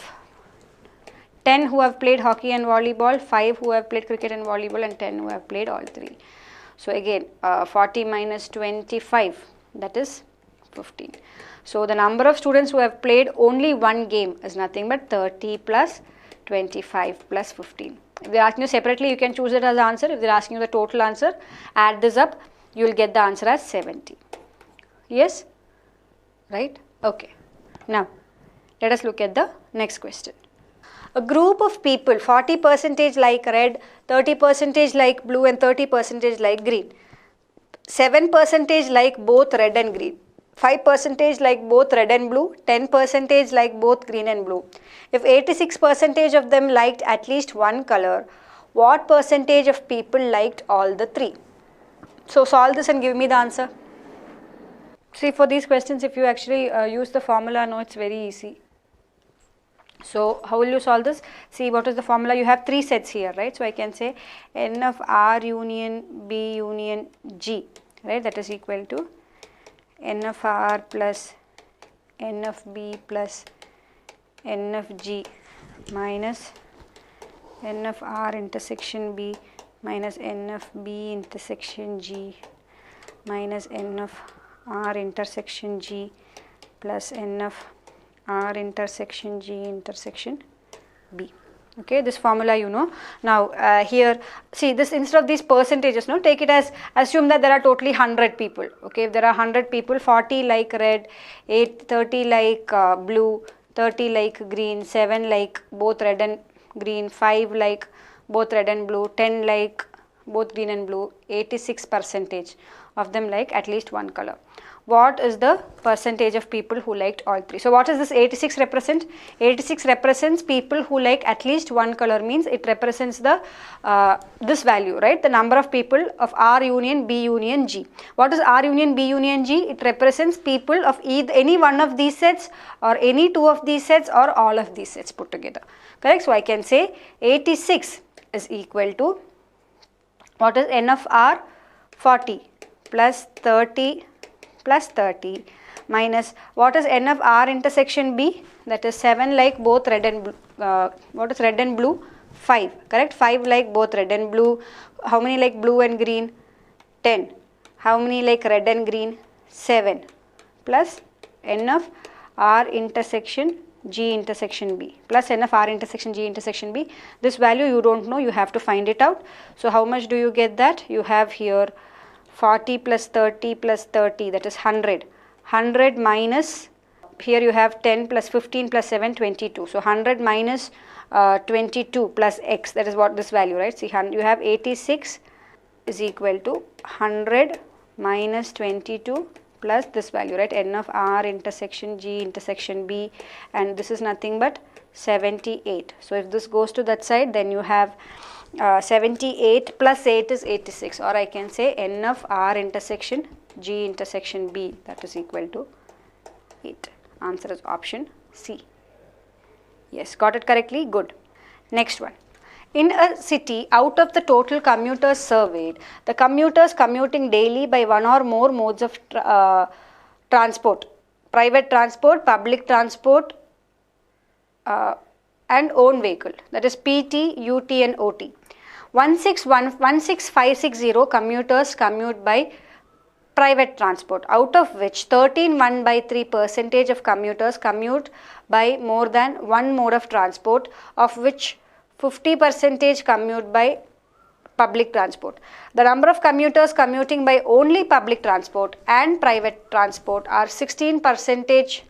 10 who have played hockey and volleyball, 5 who have played cricket and volleyball, and 10 who have played all 3. So again, 40 minus 25, that is 15. So the number of students who have played only one game is nothing but 30 plus 25 plus 15. If they are asking you separately, you can choose it as the answer. If they are asking you the total answer, add this up, you will get the answer as 70. Yes? Right? Okay. Now, let us look at the next question. A group of people, 40% like red, 30% like blue and 30% like green. 7% like both red and green. 5% like both red and blue, 10% like both green and blue. If 86% of them liked at least one color, what percentage of people liked all the 3? So solve this and give me the answer. See, for these questions, if you actually use the formula, no, it's very easy. So how will you solve this? See, what is the formula? You have 3 sets here, right? So I can say n of R union B union G, right? That is equal to n of R plus n of B plus n of G minus n of R intersection B minus n of B intersection G minus n of R intersection G plus n of R intersection G intersection B. Okay, this formula you know. Now here, see this, instead of these percentages, no, take it as, assume that there are totally 100 people. Okay, if there are 100 people, 40 like red, 30 like blue, 30 like green, 7 like both red and green, 5 like both red and blue, 10 like both green and blue, 86% of them like at least one color. What is the percentage of people who liked all 3? So what does this 86 represent? 86 represents people who like at least one color, means it represents the this value, right? The number of people of R union B union G. What is R union B union G? It represents people of either any one of these sets or any 2 of these sets or all of these sets put together. Correct? So I can say 86 is equal to, what is n of R? 40 plus 30 plus 30 minus what is n of r intersection b, that is 7 like both red and blue, what is red and blue, 5, correct, 5 like both red and blue. How many like blue and green, 10. How many like red and green, 7, plus n of r intersection g intersection b, plus n of r intersection g intersection b. This value you don't know, you have to find it out. So how much do you get that? You have here 40 plus 30 plus 30, that is 100. 100 minus, here you have 10 plus 15 plus 7, 22. So 100 minus 22 plus x, that is what this value, right? See, you have 86 is equal to 100 minus 22 plus this value, right? N of r intersection g intersection b, and this is nothing but 78. So if this goes to that side, then you have 78 plus 8 is 86, or I can say n of r intersection g intersection b, that is equal to 8. Answer is option C. Yes, got it correctly? Good. Next one. In a city, out of the total commuters surveyed, the commuters commuting daily by one or more modes of transport, private transport, public transport, and own vehicle, that is PT, UT and OT. 16560 commuters commute by private transport, out of which 13.1/3% of commuters commute by more than one mode of transport, of which 50% commute by public transport. The number of commuters commuting by only public transport and private transport are 16%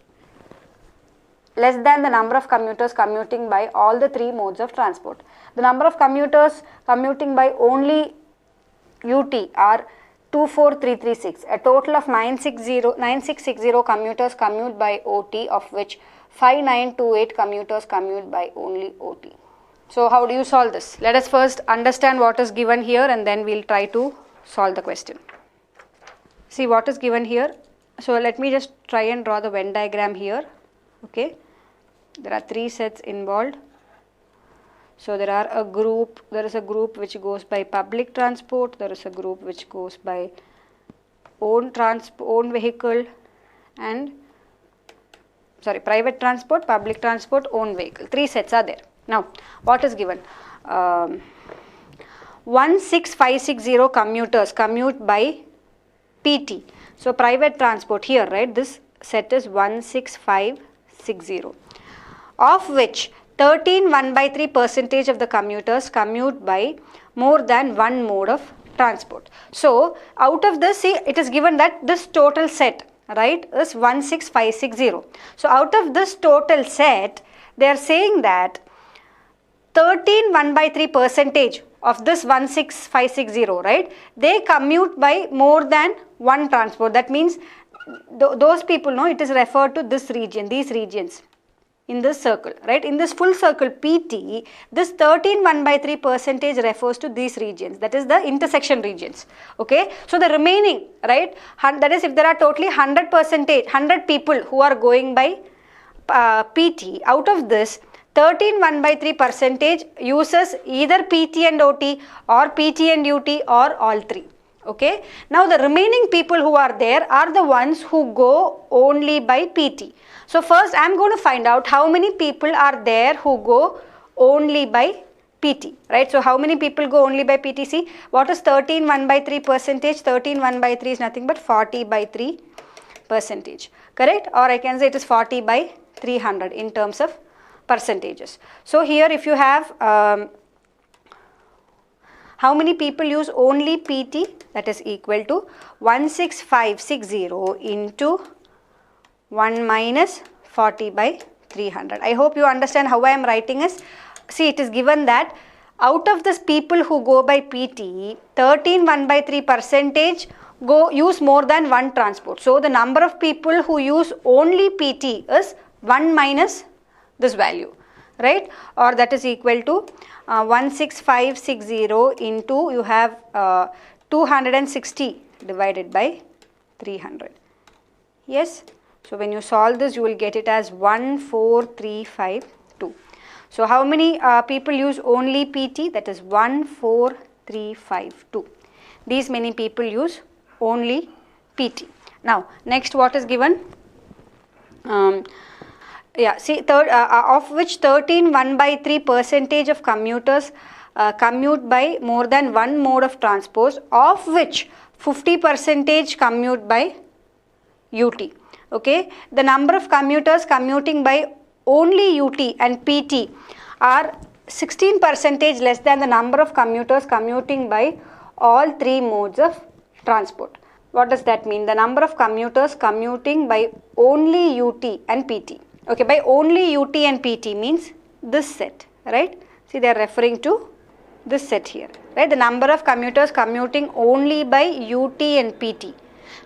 less than the number of commuters commuting by all the three modes of transport. The number of commuters commuting by only UT are 24336. A total of 9660 commuters commute by OT, of which 5928 commuters commute by only OT. So how do you solve this? Let us first understand what is given here and then we'll try to solve the question. See what is given here. So let me just try and draw the Venn diagram here. Okay, there are 3 sets involved. So there is a group which goes by public transport, there is a group which goes by own vehicle, and private transport, public transport, own vehicle. 3 sets are there. Now, what is given? 16560 commuters commute by PT. So, private transport here, right? This set is 16560, of which 13.1/3% of the commuters commute by more than one mode of transport. So, out of this, see, it is given that this total set, right, is 16560. So, out of this total set, they are saying that 13.1/3% of this 16560, right, they commute by more than one transport. That means those people, know it is referred to this region, these regions in this circle, right. In this full circle PT, this 13.1/3% refers to these regions, that is the intersection regions. Okay, so the remaining, right, that is if there are totally 100 people who are going by PT, out of this 13.1/3% uses either PT and OT or PT and UT or all three. Okay, now the remaining people who are there are the ones who go only by PT. So first I am going to find out how many people are there who go only by PT, right. So how many people go only by PT? See, what is 13.1/3%? 13.1/3 is nothing but 40/3%, correct, or I can say it is 40/300 in terms of percentages. So here if you have how many people use only PT, that is equal to 16560 into 1 minus 40/300. I hope you understand how I am writing is. See, it is given that out of this people who go by PT, 13.1/3% use more than one transport. So the number of people who use only PT is 1 minus this value, right, or that is equal to 16560 into you have 260 divided by 300. Yes, so when you solve this you will get it as 14352. So how many people use only PT? That is 14352. These many people use only PT. Now next, what is given? Yeah, see, of which 13 1/3 percentage of commuters commute by more than one mode of transport, of which 50 percentage commute by UT. Okay, the number of commuters commuting by only UT and PT are 16 percentage less than the number of commuters commuting by all three modes of transport. What does that mean? The number of commuters commuting by only UT and PT. Okay, by only UT and PT means this set, right? See, they are referring to this set here, right? The number of commuters commuting only by UT and PT,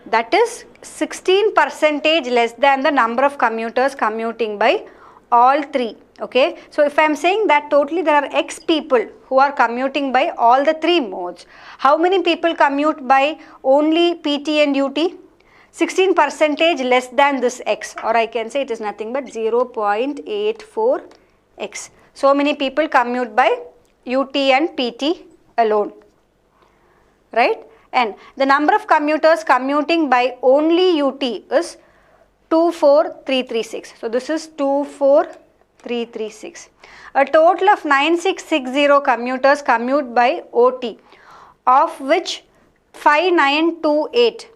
that is 16 percentage less than the number of commuters commuting by all three. Okay, so if I am saying that totally there are X people who are commuting by all the three modes, how many people commute by only PT and UT? 16 percentage less than this X, or I can say it is nothing but 0.84 X. So many people commute by UT and PT alone, right? And the number of commuters commuting by only UT is 24,336. So this is 24,336. A total of 9660 commuters commute by OT, of which 5928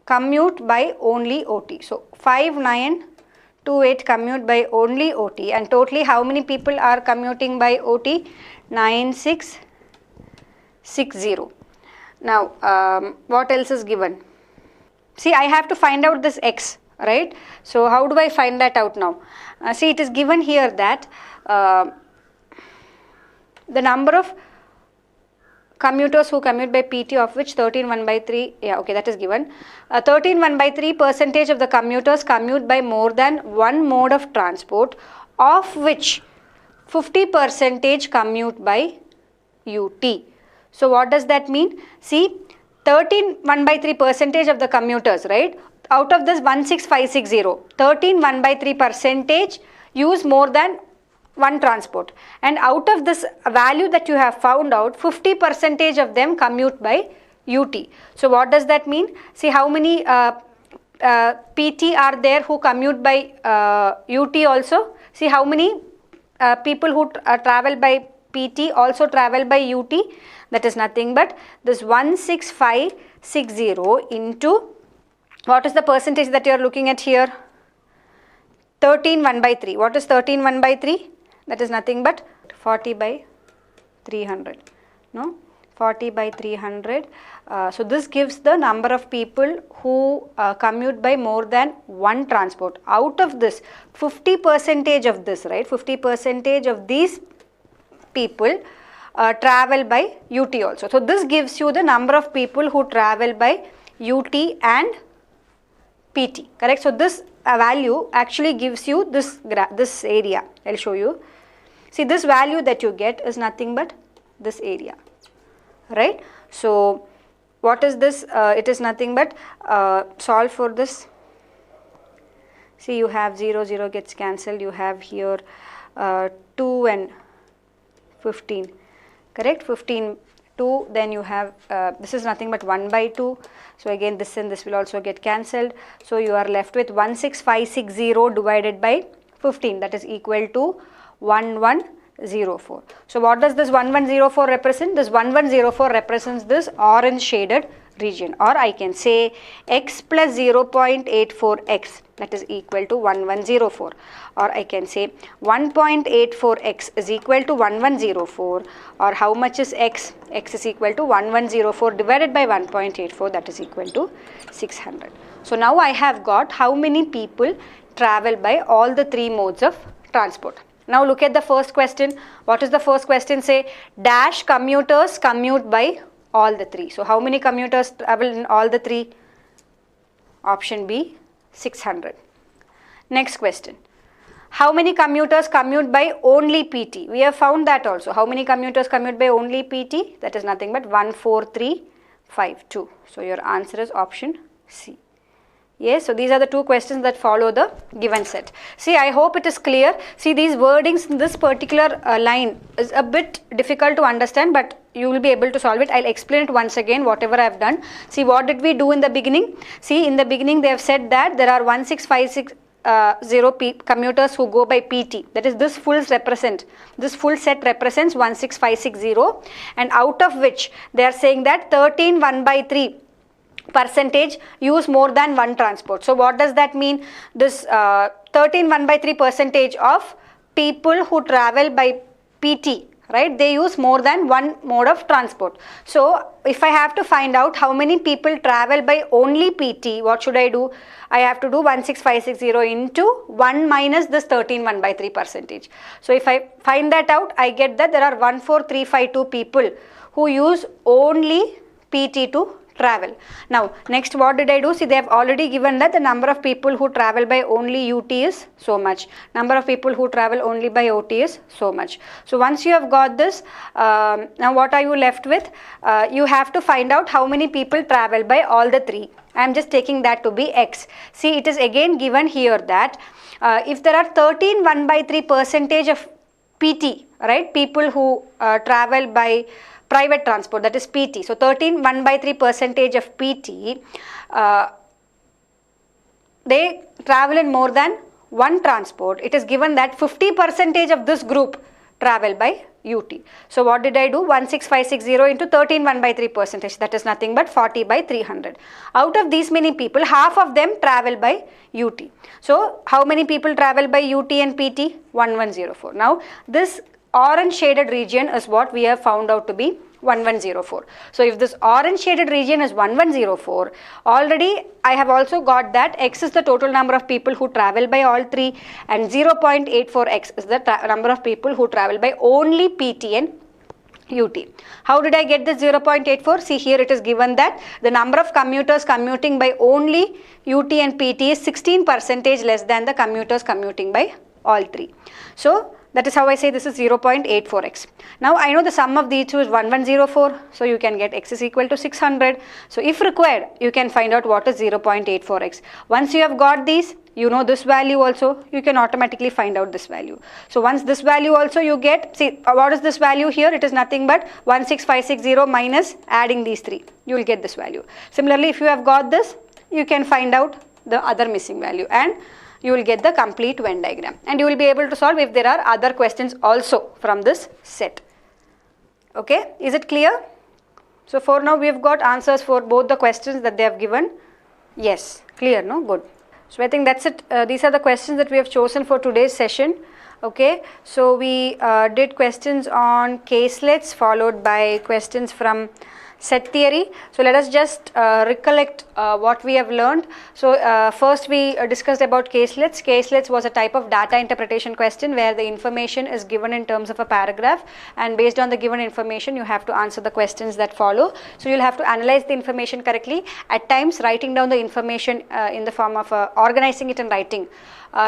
commute by only OT. So 5928 commute by only OT, and totally how many people are commuting by OT? 9660. Now what else is given? See, I have to find out this X, right? So how do I find that out now? See, it is given here that the number of commuters who commute by PT, of which 13 1/3, yeah, okay, that is given. 13 1/3 percentage of the commuters commute by more than one mode of transport, of which 50 percentage commute by UT. So what does that mean? See, 13 1/3 percentage of the commuters, right? Out of this 16560, 13 1/3 percentage use more than one transport, and out of this value that you have found out, 50 percentage of them commute by UT. So what does that mean? See, how many PT are there who commute by UT also? See, how many people who travel by PT also travel by UT? That is nothing but this 16560 into, what is the percentage that you are looking at here? 13 1/3. What is 13 1/3? That is nothing but 40 by 300. No, 40 by 300. So this gives the number of people who commute by more than one transport. Out of this, 50 percentage of this, right? 50 percentage of these people travel by UT also. So this gives you the number of people who travel by UT and PT, correct? So this value actually gives you this area. I'll show you. See, this value that you get is nothing but this area, right? So what is this? It is nothing but solve for this. See, you have 0, 0 gets cancelled. You have here 2 and 15, correct? 15, 2, then you have this is nothing but 1/2. So again this and this will also get cancelled. So you are left with 16560 divided by 15, that is equal to 1104. So what does this 1104 represent? This 1104 represents this orange shaded region, or I can say x plus 0.84x, that is equal to 1104, or I can say 1.84x is equal to 1104, or how much is x? X is equal to 1104 divided by 1.84, that is equal to 600. So now I have got how many people travel by all the three modes of transport. Now look at the first question. What does the first question say? Dash commuters commute by all the three. So how many commuters travel in all the three? Option B, 600. Next question. How many commuters commute by only PT? We have found that also. How many commuters commute by only PT? That is nothing but 14352. So your answer is option C. Yes, so these are the two questions that follow the given set. See, I hope it is clear. See, these wordings in this particular line is a bit difficult to understand, but you will be able to solve it. I'll explain it once again, whatever I have done. See, what did we do in the beginning? See, in the beginning they have said that there are 16560 commuters who go by PT. That is, this full set represents 16560, and out of which they are saying that 13 1/3 percentage use more than one transport. So what does that mean? This 13 1/3 percentage of people who travel by PT, right, they use more than one mode of transport. So if I have to find out how many people travel by only PT, what should I do? I have to do 16560 into 1 minus this 13 1/3 percentage. So if I find that out, I get that there are 14352 people who use only PT to travel. Now next, what did I do? See, they have already given that the number of people who travel by only UT is so much, number of people who travel only by OT is so much. So once you have got this, now what are you left with? You have to find out how many people travel by all the three. I am just taking that to be X. See, it is again given here that if there are 13 1/3 percentage of PT, right, people who travel by private transport, that is PT. So 13 1/3 percentage of PT, they travel in more than one transport. It is given that 50 percentage of this group travel by UT. So what did I do? 16560 into 13 1/3 percentage, that is nothing but 40/300. Out of these many people, half of them travel by UT. So how many people travel by UT and PT? 1104. Now this orange shaded region is what we have found out to be 1104. So if this orange shaded region is 1104, already I have also got that X is the total number of people who travel by all three, and 0.84X is the number of people who travel by only PT and UT. How did I get this 0.84? See, here it is given that the number of commuters commuting by only UT and PT is 16% less than the commuters commuting by all three. So that is how I say this is 0.84X. Now I know the sum of these two is 1104, so you can get X is equal to 600. So if required, you can find out what is 0.84X. Once you have got these, you know this value also, you can automatically find out this value. So once this value also you get, see what is this value here? It is nothing but 16560 minus adding these three. You will get this value. Similarly, if you have got this, you can find out the other missing value, and you will get the complete Venn diagram, and you will be able to solve if there are other questions also from this set. Okay, is it clear? So for now we have got answers for both the questions that they have given. Yes, clear, no? Good. So I think that's it. These are the questions that we have chosen for today's session. Okay, so we did questions on caselets followed by questions from set theory. So let us just recollect what we have learned. So first we discussed about caselets. Caselets was a type of data interpretation question where the information is given in terms of a paragraph, and based on the given information you have to answer the questions that follow. So you'll have to analyze the information correctly. At times writing down the information in the form of organizing it and writing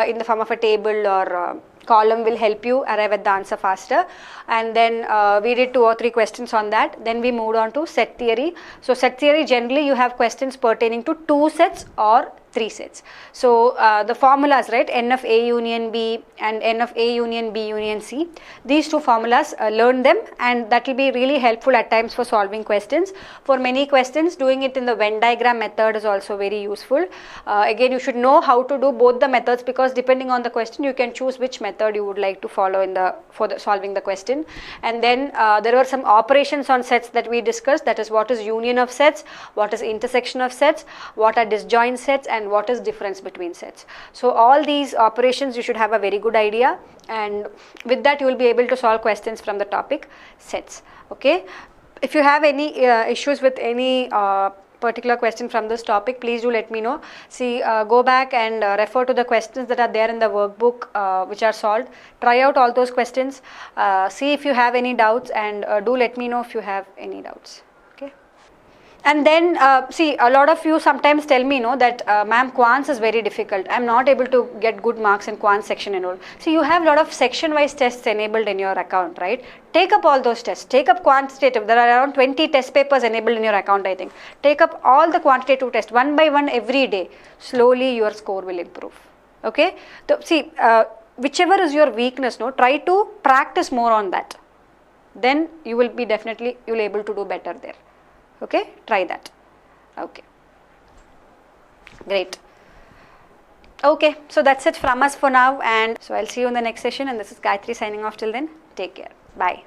in the form of a table or column will help you arrive at the answer faster. And then we did 2 or 3 questions on that. Then we moved on to set theory. So set theory, generally you have questions pertaining to 2 sets or 3 sets. So the formulas, right, N of A union B and N of A union B union C, these 2 formulas, learn them, and that will be really helpful at times for solving questions. For many questions, doing it in the Venn diagram method is also very useful. Again, you should know how to do both the methods, because depending on the question you can choose which method you would like to follow in the solving the question. And then there were some operations on sets that we discussed, that is what is union of sets, what is intersection of sets, what are disjoint sets, and what is difference between sets. So all these operations you should have a very good idea, and with that you will be able to solve questions from the topic sets. Okay, if you have any issues with any particular question from this topic, please do let me know. See, go back and refer to the questions that are there in the workbook which are solved. Try out all those questions, see if you have any doubts, and do let me know if you have any doubts. And then see, a lot of you sometimes tell me, that ma'am, quants is very difficult. I am not able to get good marks in quant section and all. So you have a lot of section wise tests enabled in your account, right? Take up all those tests. Take up quantitative. There are around 20 test papers enabled in your account, I think. Take up all the quantitative tests one by one every day. Slowly your score will improve. Okay? So see, whichever is your weakness, try to practice more on that. Then you will be definitely, you will able to do better there. Okay, try that. Okay, great. Okay, so that's it from us for now, and so I'll see you in the next session, and this is Gayatri signing off till then. Take care. Bye.